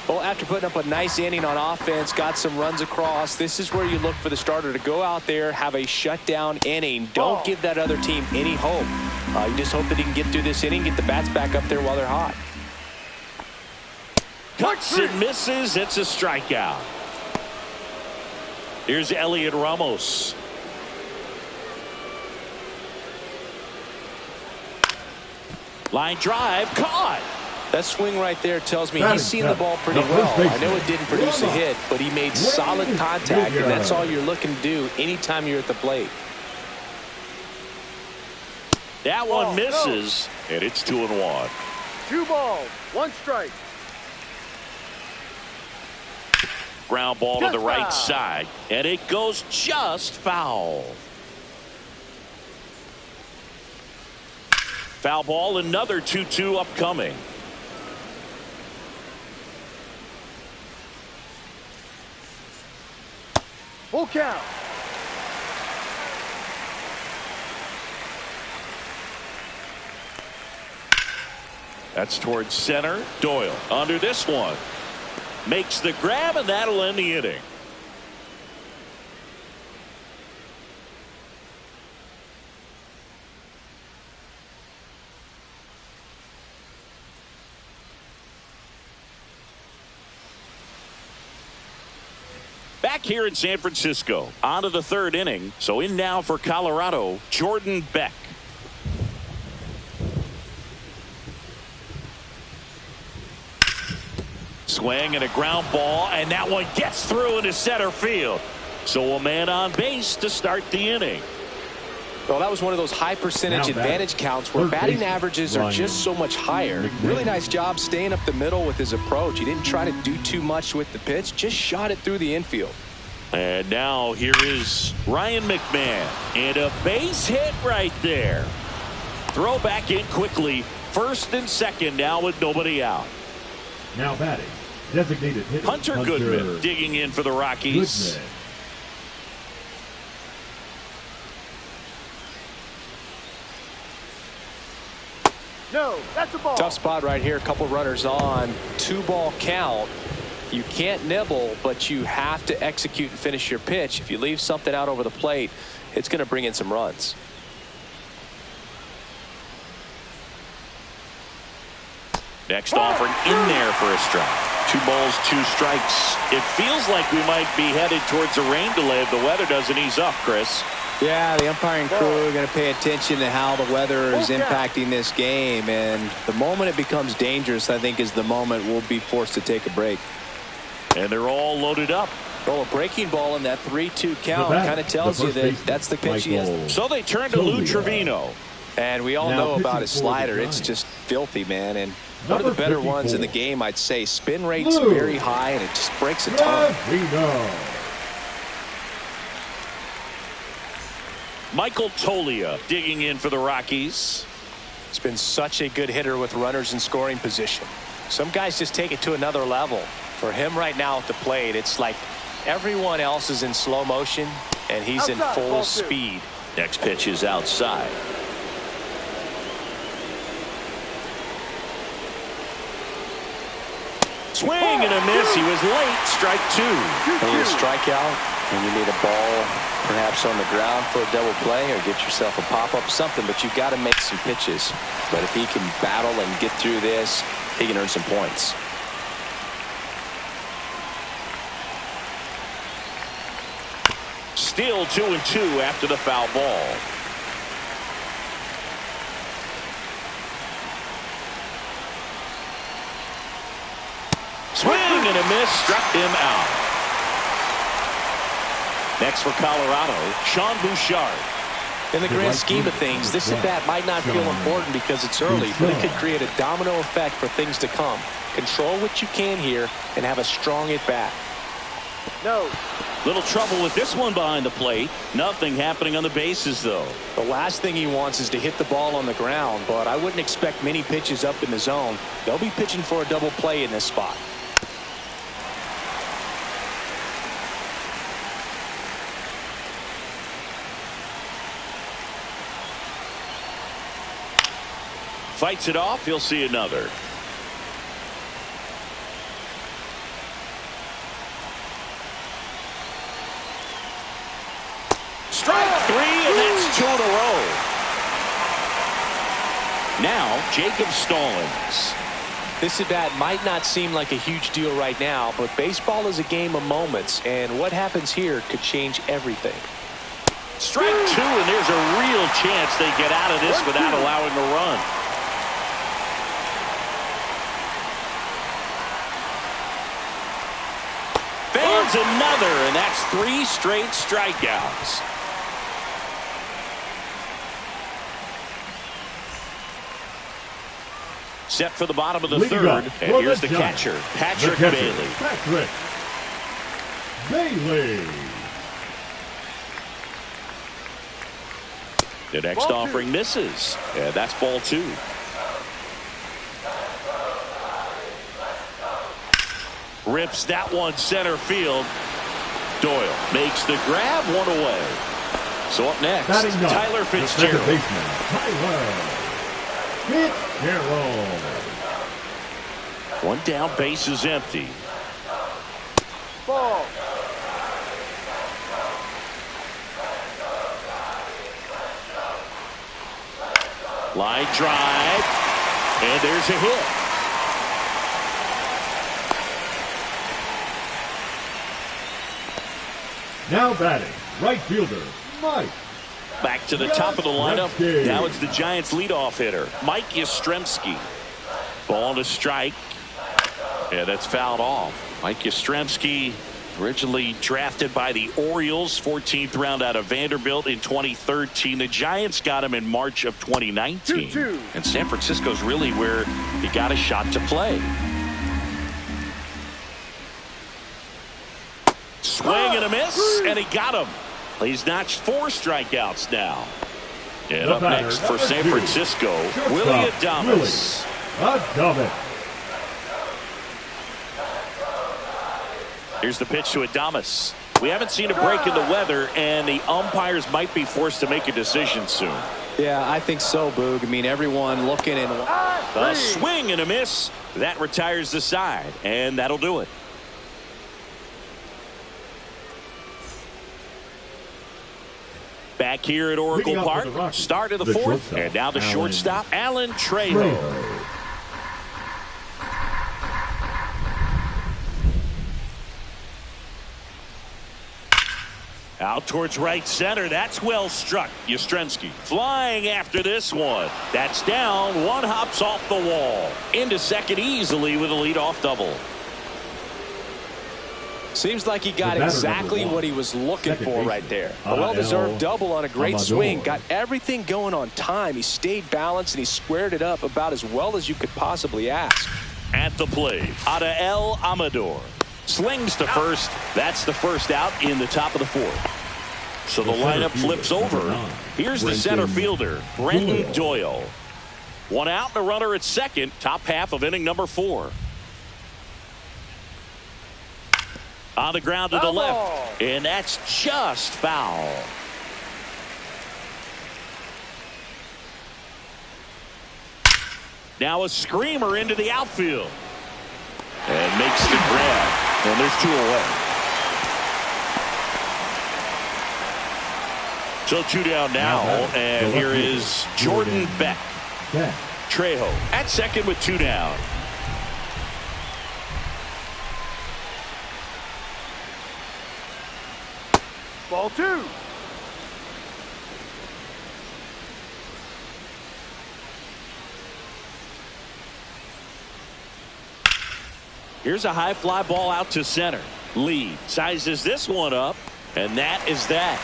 Well, after putting up a nice inning on offense, got some runs across, this is where you look for the starter to go out there, have a shutdown inning. Don't give that other team any hope. You just hope that he can get through this inning, get the bats back up there while they're hot. Cuts and misses. It's a strikeout. Here's Elliot Ramos. Line drive, caught. That swing right there tells me he's seen the ball pretty well. I know it didn't produce a hit, but he made solid contact, and that's all you're looking to do anytime you're at the plate. That one misses, and it's 2-1. 2 balls, 1 strike. Ground ball to the right side, and it goes just foul. Foul ball, another 2-2 upcoming. Full count. That's towards center. Doyle under this one. Makes the grab, and that'll end the inning. Back here in San Francisco, on to the 3rd inning. So in now for Colorado, Jordan Beck. Swing and a ground ball, and that one gets through into center field. So a man on base to start the inning. Well, that was one of those high percentage advantage counts where batting averages are just so much higher. Really nice job staying up the middle with his approach. He didn't try to do too much with the pitch, just shot it through the infield. And now here is Ryan McMahon, and a base hit right there. Throw back in quickly. 1st and 2nd now with nobody out. Now batting, designated hitter Hunter Goodman digging in for the Rockies. Goodman. No, that's a ball. Tough spot right here. A couple runners on. 2-ball count. You can't nibble, but you have to execute and finish your pitch. If you leave something out over the plate, it's going to bring in some runs. Next offering in there for a strike. 2 balls, 2 strikes. It feels like we might be headed towards a rain delay if the weather doesn't ease up, Chris. Yeah, the umpiring crew are going to pay attention to how the weather is impacting this game. And the moment it becomes dangerous, I think, is the moment we'll be forced to take a break. And they're all loaded up. Well, a breaking ball in that 3-2 count kind of tells you that that's the pitch he has. So they turn to Lou Trevino. And we all know about his slider. It's just filthy, man. And one of the better ones in the game, I'd say. Spin rate's very high, and it just breaks a ton. Michael Tolia digging in for the Rockies. He's been such a good hitter with runners in scoring position. Some guys just take it to another level. For him right now at the plate, it's like everyone else is in slow motion, and he's in full speed. Next pitch is outside. Swing and a miss. He was late. Strike 2. You need a strikeout, and you need a ball perhaps on the ground for a double play, or get yourself a pop-up, something, but you've got to make some pitches. But if he can battle and get through this, he can earn some points. Still 2-2 after the foul ball. Swing and a miss. Struck him out. Next for Colorado, Sean Bouchard. In the grand scheme of things, this at-bat might not feel important because it's early, but it could create a domino effect for things to come. Control what you can here and have a strong at-bat. No. Little trouble with this one behind the plate. Nothing happening on the bases, though. The last thing he wants is to hit the ball on the ground, but I wouldn't expect many pitches up in the zone. They'll be pitching for a double play in this spot. Fights it off. He'll see another. Strike 3, and that's 2 in a row. Now, Jacob Stallings. This at-bat might not seem like a huge deal right now, but baseball is a game of moments, and what happens here could change everything. Strike 2, and there's a real chance they get out of this without allowing a run. There's another, and that's 3 straight strikeouts. Set for the bottom of the third, and here's the catcher, Patrick Bailey. Patrick Bailey. The next offering misses, and that's ball 2. Rips that one center field. Doyle makes the grab, 1 away. So up next, Tyler Fitzgerald. Tyler Fitzgerald. 1 down, base is empty. Ball. Line drive, and there's a hit. Now batting, right fielder, Mike. Back to the top of the lineup. Now it's the Giants' leadoff hitter, Mike Yastrzemski. Ball to strike. Yeah, that's fouled off. Mike Yastrzemski, originally drafted by the Orioles, 14th round out of Vanderbilt in 2013. The Giants got him in March of 2019. 2-2. And San Francisco's really where he got a shot to play. Swing and a miss, and he got him. He's notched 4 strikeouts now. And up next for San Francisco, Willie Adames. Here's the pitch to Adames. We haven't seen a break in the weather, and the umpires might be forced to make a decision soon. Yeah, I think so, Boog. I mean, everyone looking and A swing and a miss. That retires the side, and that'll do it. Back here at Oracle Park, start of the fourth, and now the shortstop, Alan Trejo. Out towards right center. That's well struck. Yastrzemski flying after this one. That's down. One hops off the wall. Into second easily with a leadoff double. Seems like he got exactly what he was looking for right there. A well-deserved double on a great swing. Got everything going on time. He stayed balanced and he squared it up about as well as you could possibly ask. At the plate, Adael Amador. Slings to first. That's the first out in the top of the fourth. So the lineup flips over. Here's the center fielder, Brenton Doyle. One out and a runner at second. Top half of inning number 4. On the ground to the left. And that's just foul. Now a screamer into the outfield. And makes the grab. And there's 2 away. So 2 down now. And here is Jordan Beck. Trejo at second with 2 down. Ball 2. Here's a high fly ball out to center. Lee sizes this one up, and that is that.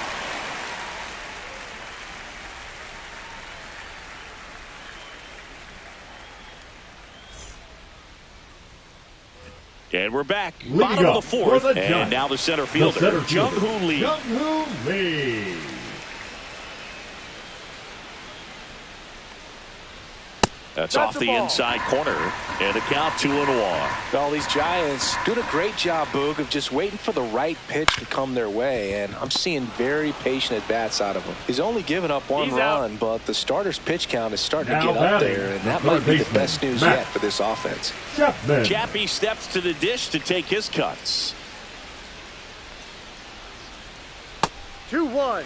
And we're back. Bottom of the fourth. And now the center fielder, Jung-Hoo Lee. Jung-Hoo Lee. That's off the inside corner. And a count 2-1. Well, these Giants doing a great job, Boog, of just waiting for the right pitch to come their way. And I'm seeing very patient at-bats out of him. He's only given up one run, but the starter's pitch count is starting to get up there. And that might be the best news yet for this offense. Chappie steps to the dish to take his cuts. 2-1.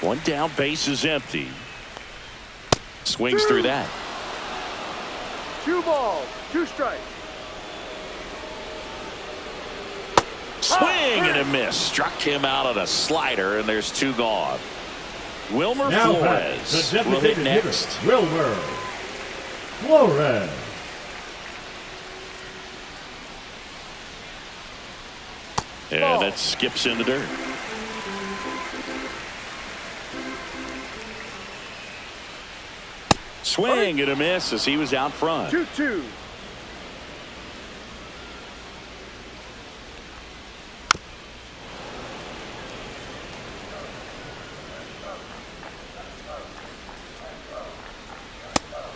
One down, base is empty. Swings through that. 2 balls, 2 strikes. Swing and a miss. Struck him out on a slider, and there's 2 gone. Wilmer Flores will hit next. Wilmer Flores. And that skips in the dirt. Swing and a miss as he was out front. 2-2.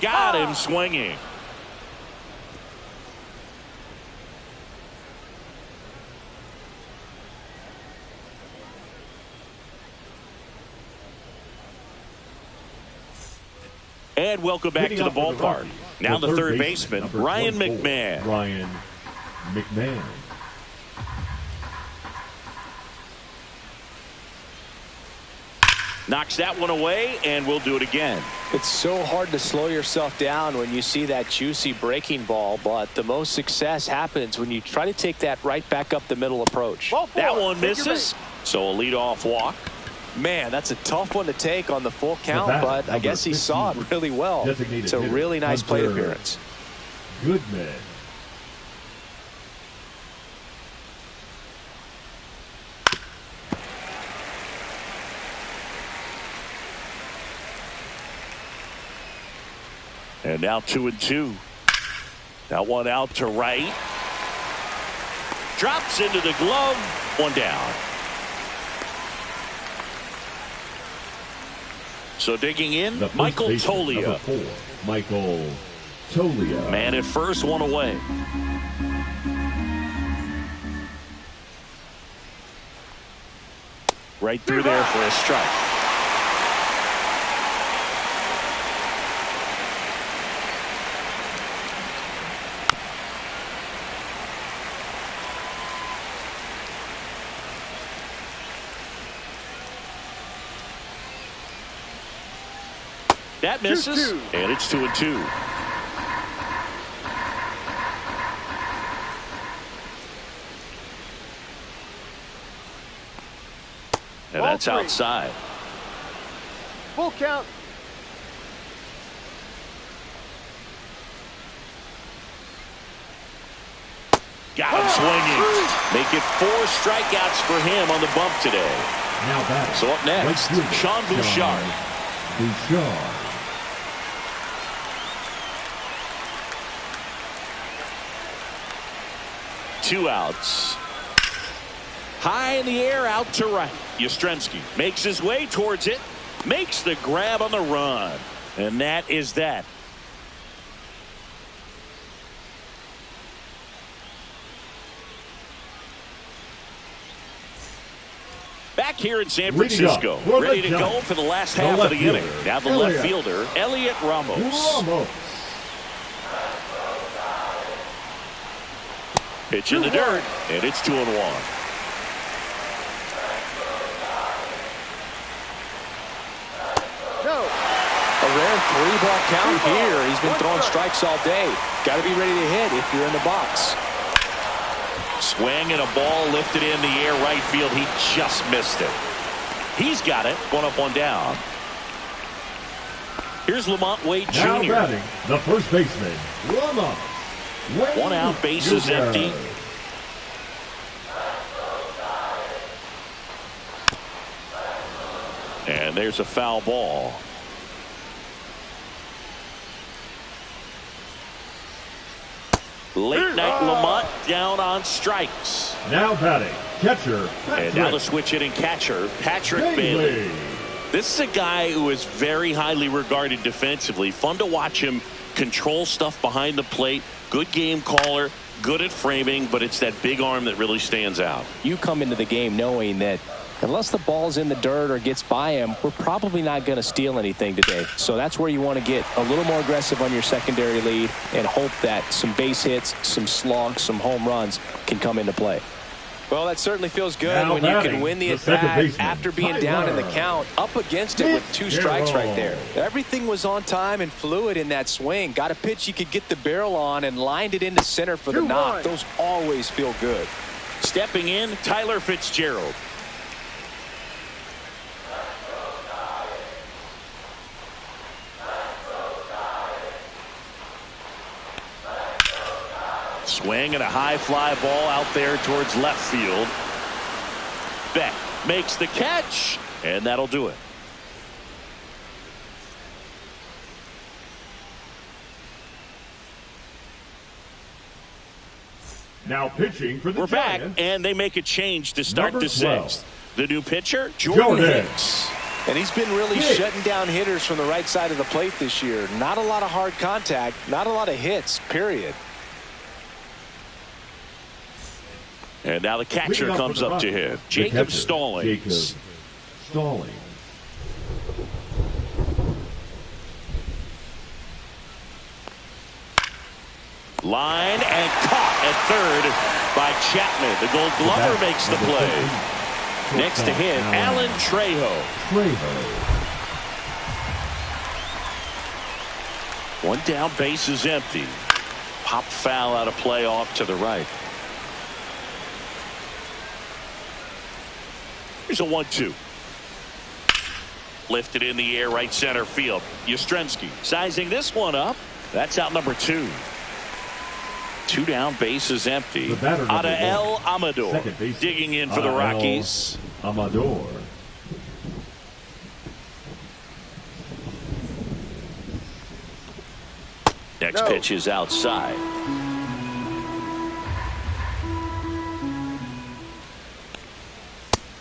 Got him swinging. And welcome back to the ballpark. Now the third baseman, Ryan McMahon. Ryan McMahon. Knocks that one away, and we'll do it again. It's so hard to slow yourself down when you see that juicy breaking ball, but the most success happens when you try to take that right back up the middle approach. That one misses, so a leadoff walk. Man, that's a tough one to take on the full count, but I guess he saw it really well. It's a really nice plate appearance. Goodman. And now 2-2. That one out to right. Drops into the glove. One down. So digging in, Michael Toglia. Michael Toglia. Man at first, one away. Right through there for a strike. That misses, and it's 2-2. And that's outside. Full count. Got him swinging. Make it 4 strikeouts for him on the bump today. Now batting. So up next, Sean Bouchard. Bouchard. 2 outs. High in the air, out to right. Yastrzemski makes his way towards it. Makes the grab on the run. And that is that. Back here in San Francisco. Ready to go for the last half of the inning. Now the left fielder, Elliot Ramos. Pitch in the dirt, and it's 2-1. A rare 3-ball count here. He's been throwing strikes all day. Got to be ready to hit if you're in the box. Swing and a ball lifted in the air right field. He just missed it. He's got it. 1 up, 1 down. Here's Lamont Wade Jr. Now batting, the first baseman, Lamont. 1 out, bases empty. And there's a foul ball. Late night Lamont down on strikes. Now batting, catcher, And now the switch hitting catcher, Patrick Bailey. This is a guy who is very highly regarded defensively. Fun to watch him control stuff behind the plate. Good game caller, good at framing, but it's that big arm that really stands out. You come into the game knowing that unless the ball's in the dirt or gets by him, we're probably not going to steal anything today. So that's where you want to get a little more aggressive on your secondary lead and hope that some base hits, some slugs, some home runs can come into play. Well, that certainly feels good now when you can win the at-bat after being down in the count, up against it with 2 strikes right there. Everything was on time and fluid in that swing. Got a pitch you could get the barrel on and lined it into center for the knock. Those always feel good. Stepping in, Tyler Fitzgerald. Swing and a high fly ball out there towards left field. Beck makes the catch, and that'll do it. Now pitching for the We're back, Giants. and they make a change to start Number the 12. 6th. The new pitcher, Jordan Hicks. And he's been really shutting down hitters from the right side of the plate this year. Not a lot of hard contact, not a lot of hits, period. And now the catcher comes up to him. Jacob Stallings. Jacob Stallings. Line and caught at third by Chapman. The Gold Glover makes the play. Next to him, Alan Trejo. One down, base is empty. Pop foul out of play off to the right. Here's a 1-2. Lifted in the air, right center field. Yastrzemski sizing this one up. That's out number 2. 2 down, base is empty. Adael Amador digging in for the Rockies. Amador. Next pitch is outside.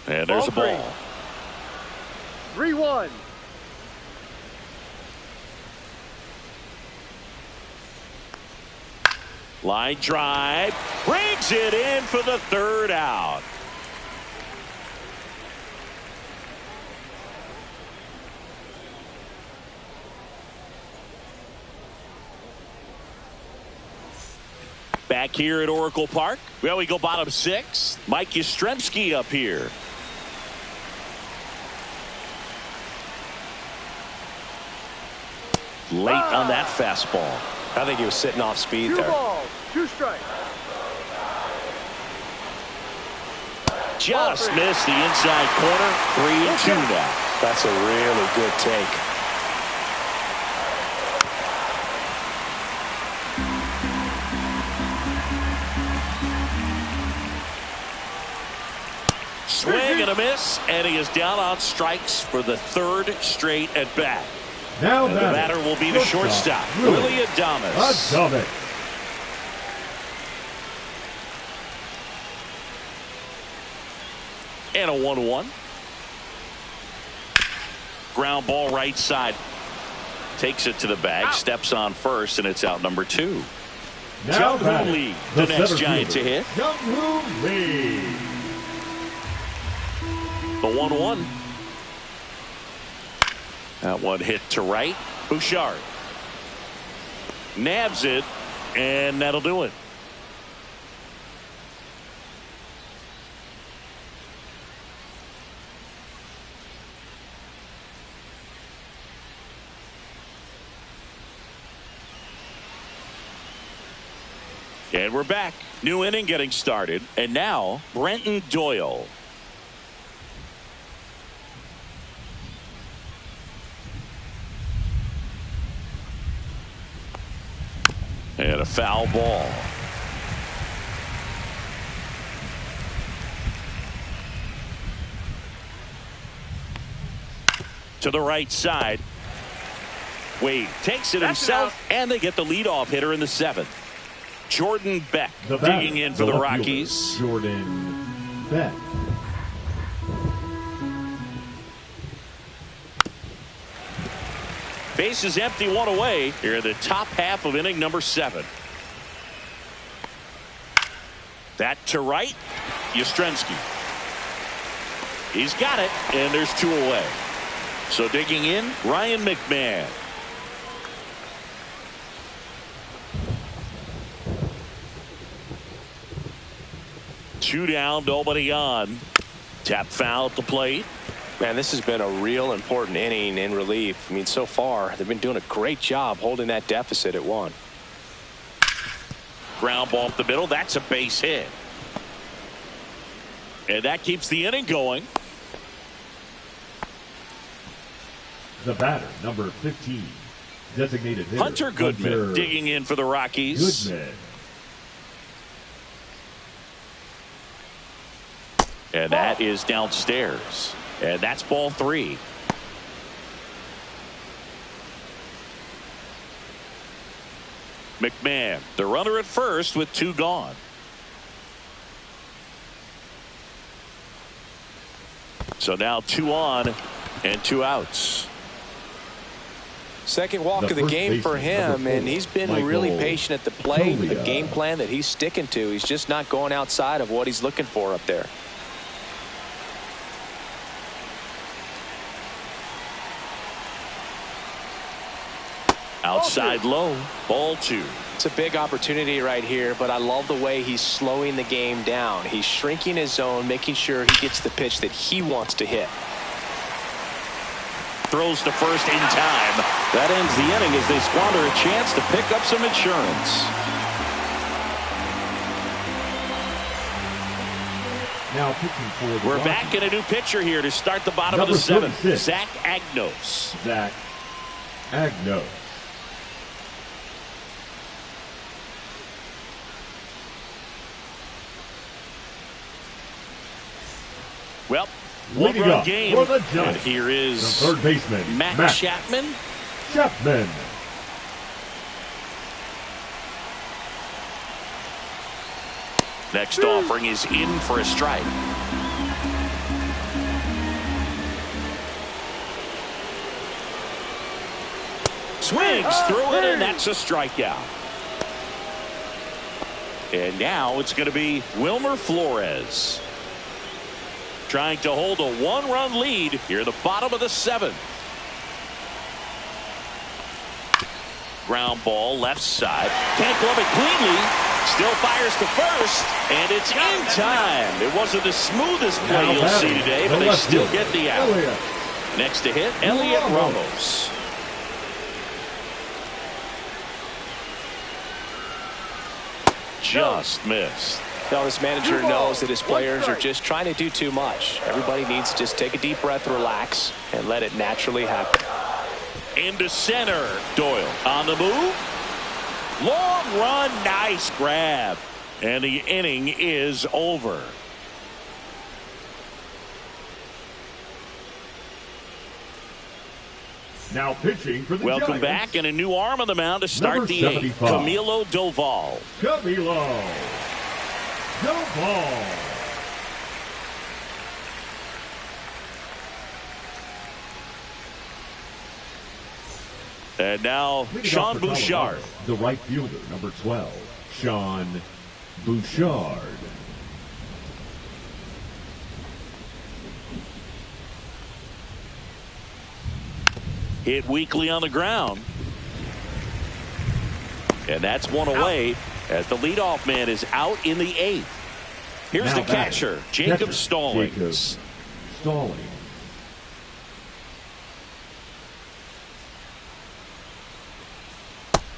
And there's a ball. 3-1. Line drive. Brings it in for the 3rd out. Back here at Oracle Park. Well, we go bottom 6. Mike Yastrzemski up here. Late on that fastball. I think he was sitting off speed 2 there. balls, 2 strikes. Just missed the inside corner. 3-2 now. That's a really good take. Swing and a miss, and he is down on strikes for the 3rd straight at bat. Now and the batter will be the shortstop, Willie Adames. And a 1-1. Ground ball right side. Takes it to the bag, steps on first, and it's out number 2. Now Jung-Hoo Lee, the next Giant to hit. Jung-Hoo Lee. The 1-1. That one hit to right. Bouchard nabs it, and that'll do it. And we're back. New inning getting started. And now, Brenton Doyle. And a foul ball. To the right side. Wade takes it himself, and they get the leadoff hitter in the 7th. Jordan Beck digging in for the Rockies. Jordan Beck. Base is empty, 1 away here in the top half of inning number 7. That to right. Yastrzemski. He's got it, and there's 2 away. So digging in, Ryan McMahon. Two down, nobody on. Tap foul at the plate. Man, this has been a real important inning in relief. I mean, so far, they've been doing a great job holding that deficit at 1. Ground ball up the middle. That's a base hit. And that keeps the inning going. The batter, number 15. Designated hitter, Hunter Goodman digging in for the Rockies. Goodman. And that is downstairs. And that's ball 3. McMahon, the runner at first with 2 gone. So now 2 on and 2 outs. Second walk of the game for him, and he's been really patient at the plate. The game plan that he's sticking to, he's just not going outside of what he's looking for up there. Outside low, ball 2. It's a big opportunity right here, but I love the way he's slowing the game down. He's shrinking his zone, making sure he gets the pitch that he wants to hit. Throws to first in time. That ends the inning as they squander a chance to pick up some insurance. Now pitching for the We're back in a new pitcher here to start the bottom of the 7th. Zach Agnos. Zach Agnos. Well, 1-run game. And here is the third baseman, Matt Chapman. Chapman. Next offering is in for a strike. Swings through it, and that's a strikeout. And now it's going to be Wilmer Flores trying to hold a 1-run lead here at the bottom of the 7th. Ground ball left side. Can't glove it cleanly. Still fires to first, and it's in time. It wasn't the smoothest play you'll see today, but they still get the out. Next to hit, Elliot Ramos. Just missed. Now this manager knows that his players are just trying to do too much. Everybody needs to just take a deep breath, relax, and let it naturally happen. Into center. Doyle on the move. Long run, nice grab. And the inning is over. Now pitching for the Welcome Giants. back, and a new arm on the mound to start Number the eighth. 75. Camilo Doval. Camilo Doval. And now Leading Sean off for Bouchard. Colorado, the right fielder, number 12, Sean Bouchard. Hit weakly on the ground. And that's one away as the leadoff man is out in the eighth. Here's Now the catcher, Jacob Stallings. Jacob Stallings.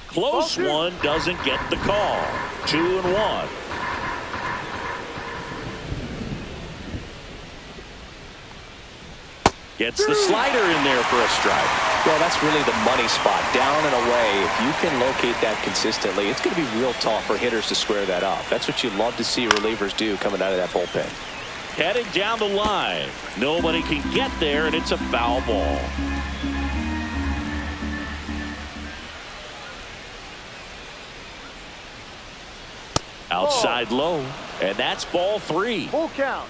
Close one, doesn't get the call. 2-1. Gets the slider in there for a strike. Well, that's really the money spot, down and away. If you can locate that consistently, it's going to be real tough for hitters to square that up. That's what you love to see relievers do coming out of that bullpen. Heading down the line. Nobody can get there, and it's a foul ball. Outside low, and that's ball 3. Full count.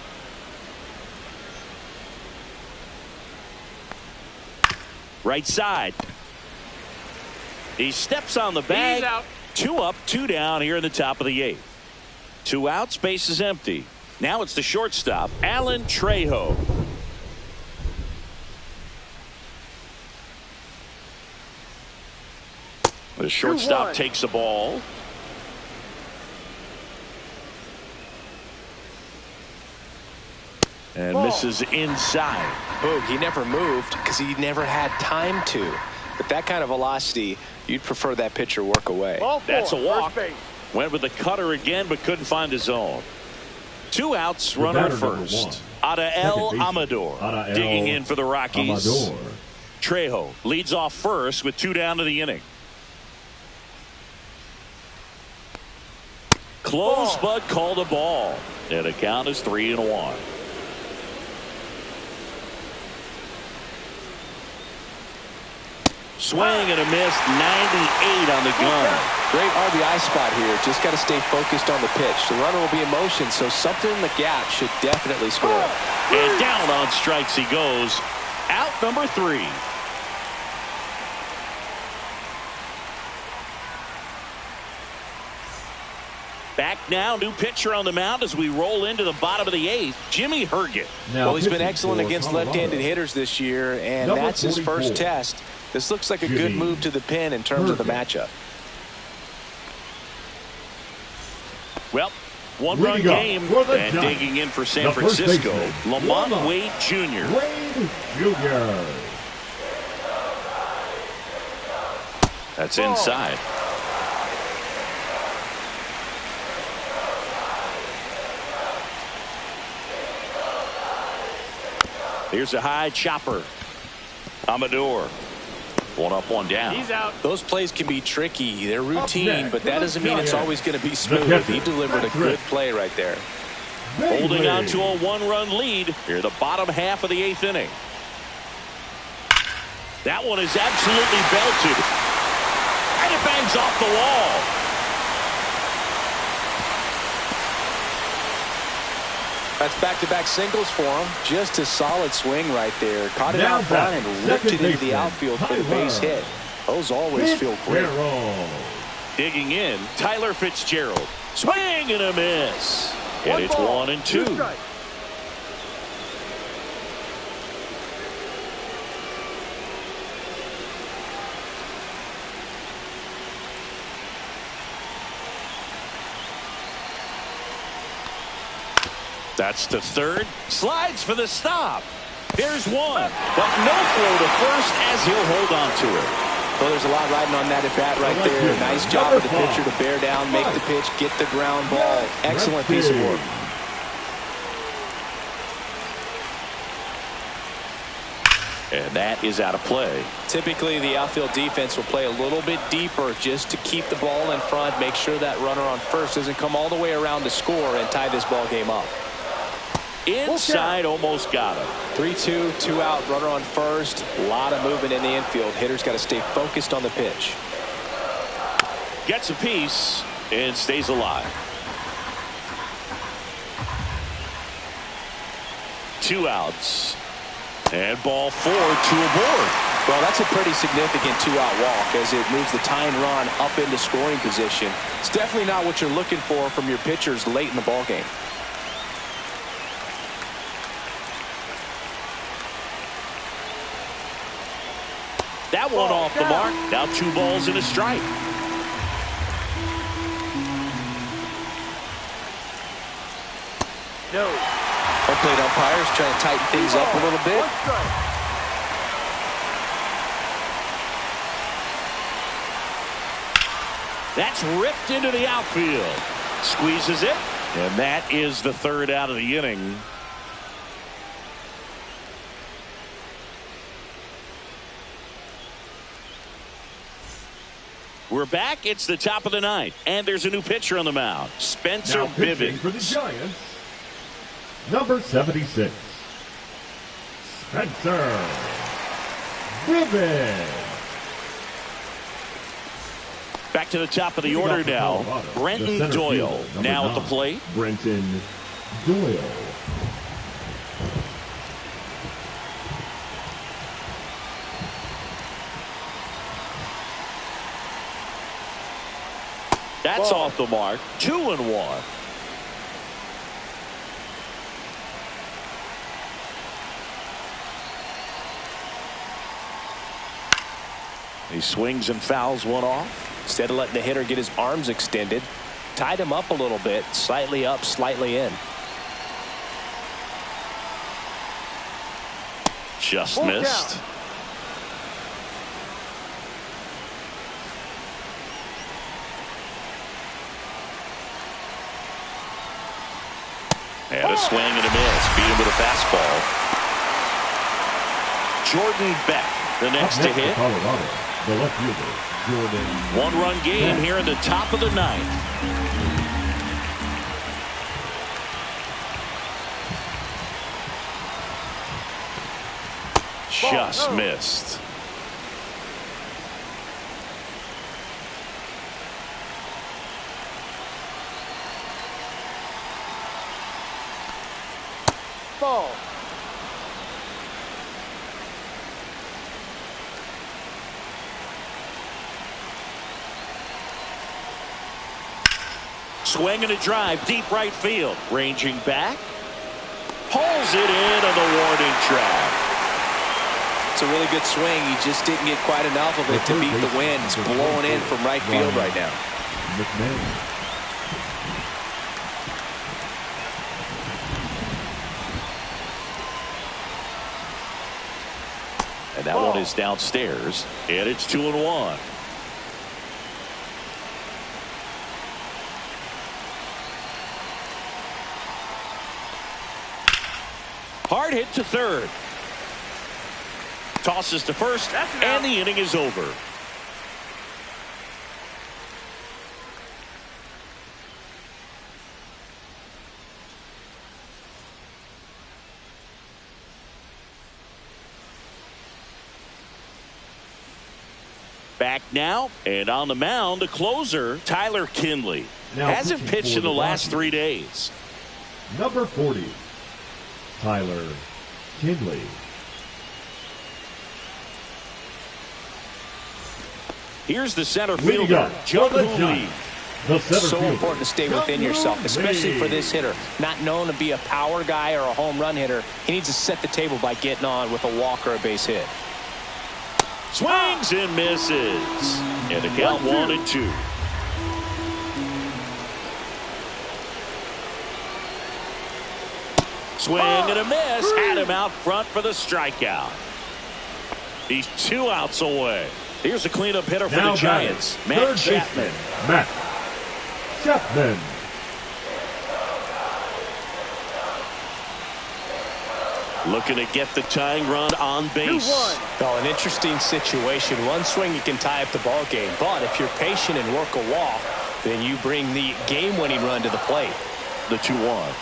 Right side. He steps on the bag. 2 up, 2 down here in the top of the 8th. 2 out, space is empty. Now it's the shortstop, Alan Trejo. The shortstop takes the ball. And misses inside. Boog, he never moved because he never had time to. With that kind of velocity, you'd prefer that pitcher work away. That's a walk. Went with the cutter again, but couldn't find his zone. 2 outs, runner at first. Adael Amador digging in for the Rockies. Amador. Trejo leads off first with 2 down to the inning. Close, but called a ball. And the count is 3-1. Swing and a miss, 98 on the gun. Great RBI spot here. Just got to stay focused on the pitch. The runner will be in motion, so something in the gap should definitely score. And down on strikes he goes. Out number 3. Back now, new pitcher on the mound as we roll into the bottom of the 8th, Jimmy Herget. Well, he's been excellent against left-handed hitters this year, and that's his first test. This looks like a good move to the pin in terms of the matchup. Well, one-run game, and digging in for San Francisco, Lamont Wade Jr. Wade Jr. That's inside. Here's a high chopper. Amador. 1 up, 1 down. He's out. Those plays can be tricky. They're routine, but that doesn't mean it's always going to be smooth. He delivered a good play right there. Holding on to a 1-run lead here, the bottom half of the 8th inning. That one is absolutely belted. And it bangs off the wall. That's back-to-back singles for him. Just a solid swing right there. Caught it out front and ripped it into the outfield for the base hit. Those always feel great. Digging in, Tyler Fitzgerald. Swing and a miss. And it's 1-2. That's to third. Slides for the stop. There's one. But no throw to first as he'll hold on to it. Well, there's a lot riding on that at bat right there. Nice job of the pitcher to bear down, make the pitch, get the ground ball. Excellent piece of work. And that is out of play. Typically, the outfield defense will play a little bit deeper just to keep the ball in front, make sure that runner on first doesn't come all the way around to score and tie this ball game up. Inside, almost got him. 3-2, 2 out, runner on first. A lot of movement in the infield. Hitter's got to stay focused on the pitch. Gets a piece and stays alive. 2 outs. And ball 4, 2 aboard. Well, that's a pretty significant 2-out walk as it moves the tying run up into scoring position. It's definitely not what you're looking for from your pitchers late in the ball game. That one off the mark. Now 2 balls and a strike. No. Home plate umpires trying to tighten things up a little bit. That's ripped into the outfield. Squeezes it. And that is the 3rd out of the inning. We're back. It's the top of the 9th. And there's a new pitcher on the mound. Spencer pitching Bivens. For the Giants, number 76, Spencer Bivens. Back to the top of the order now. Brenton Doyle now at the plate. Brenton Doyle. That's off the mark. 2-1. He swings and fouls one off. Instead of letting the hitter get his arms extended, tied him up a little bit, slightly up, slightly in. Just missed. And a swing and a miss. Beat him with a fastball. Jordan Beck, the next to hit. Colorado, the left fielder, Jordan. 1-run game here in the top of the 9th. Just missed. Ball. Swing and a drive, deep right field. Ranging back. Pulls it in on the warning track. It's a really good swing. He just didn't get quite enough of it to beat the wind. It's blowing in from right field right now. McMahon. And that one is downstairs. And it's 2-1. Hard hit to third. Tosses to first, and the inning is over. Back now, and on the mound, the closer, Tyler Kinley. Now hasn't pitched in the last Rockies. 3 days. Number 40, Tyler Kinley. Here's the center Leading fielder, up Jung for the Hoo Lee. Giants, the center So fielder, important to stay within yourself, especially for this hitter. Not known to be a power guy or a home run hitter. He needs to set the table by getting on with a walk or a base hit. Swings and misses. And the count 1-2. Swing and a miss. Had him out front for the strikeout. He's 2 outs away. Here's a cleanup hitter for the Giants, Matt Chapman. Matt Chapman. Looking to get the tying run on base. Well, an interesting situation. One swing you can tie up the ball game, but if you're patient and work a walk, then you bring the game-winning run to the plate. The 2-1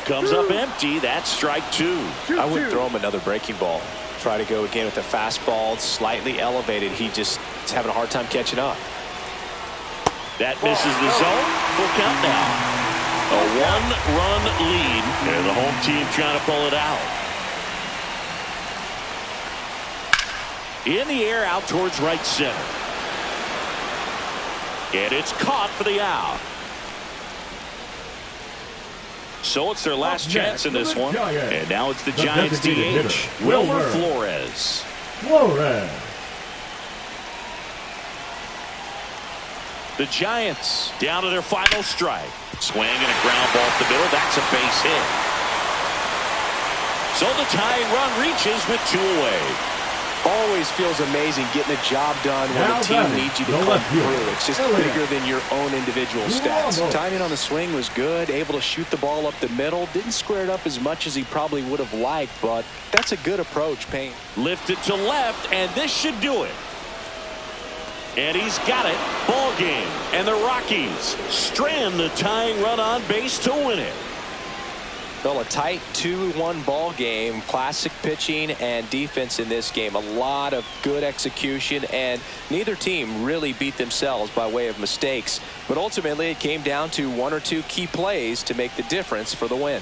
comes up empty. That's strike 2. I would throw him another breaking ball. Try to go again with the fastball, slightly elevated. He just is having a hard time catching up. That misses the zone. Full count now. A 1-run lead, and the home team trying to pull it out. In the air, out towards right center. And it's caught for the out. So it's their last chance in this one. And now it's the Giants DH, Wilmer Flores. The Giants down to their final strike. Swing and a ground ball up the middle. That's a base hit. So the tying run reaches with 2 away. Always feels amazing getting a job done when a team needs you to come through. It's just bigger than your own individual stats. Timing on the swing was good. Able to shoot the ball up the middle. Didn't square it up as much as he probably would have liked, but that's a good approach, Payne. Lifted to left, and this should do it. And he's got it. Ball game. And the Rockies strand the tying run on base to win it. Well, a tight 2-1 ball game. Classic pitching and defense in this game. A lot of good execution, and neither team really beat themselves by way of mistakes. But ultimately, it came down to 1 or 2 key plays to make the difference for the win.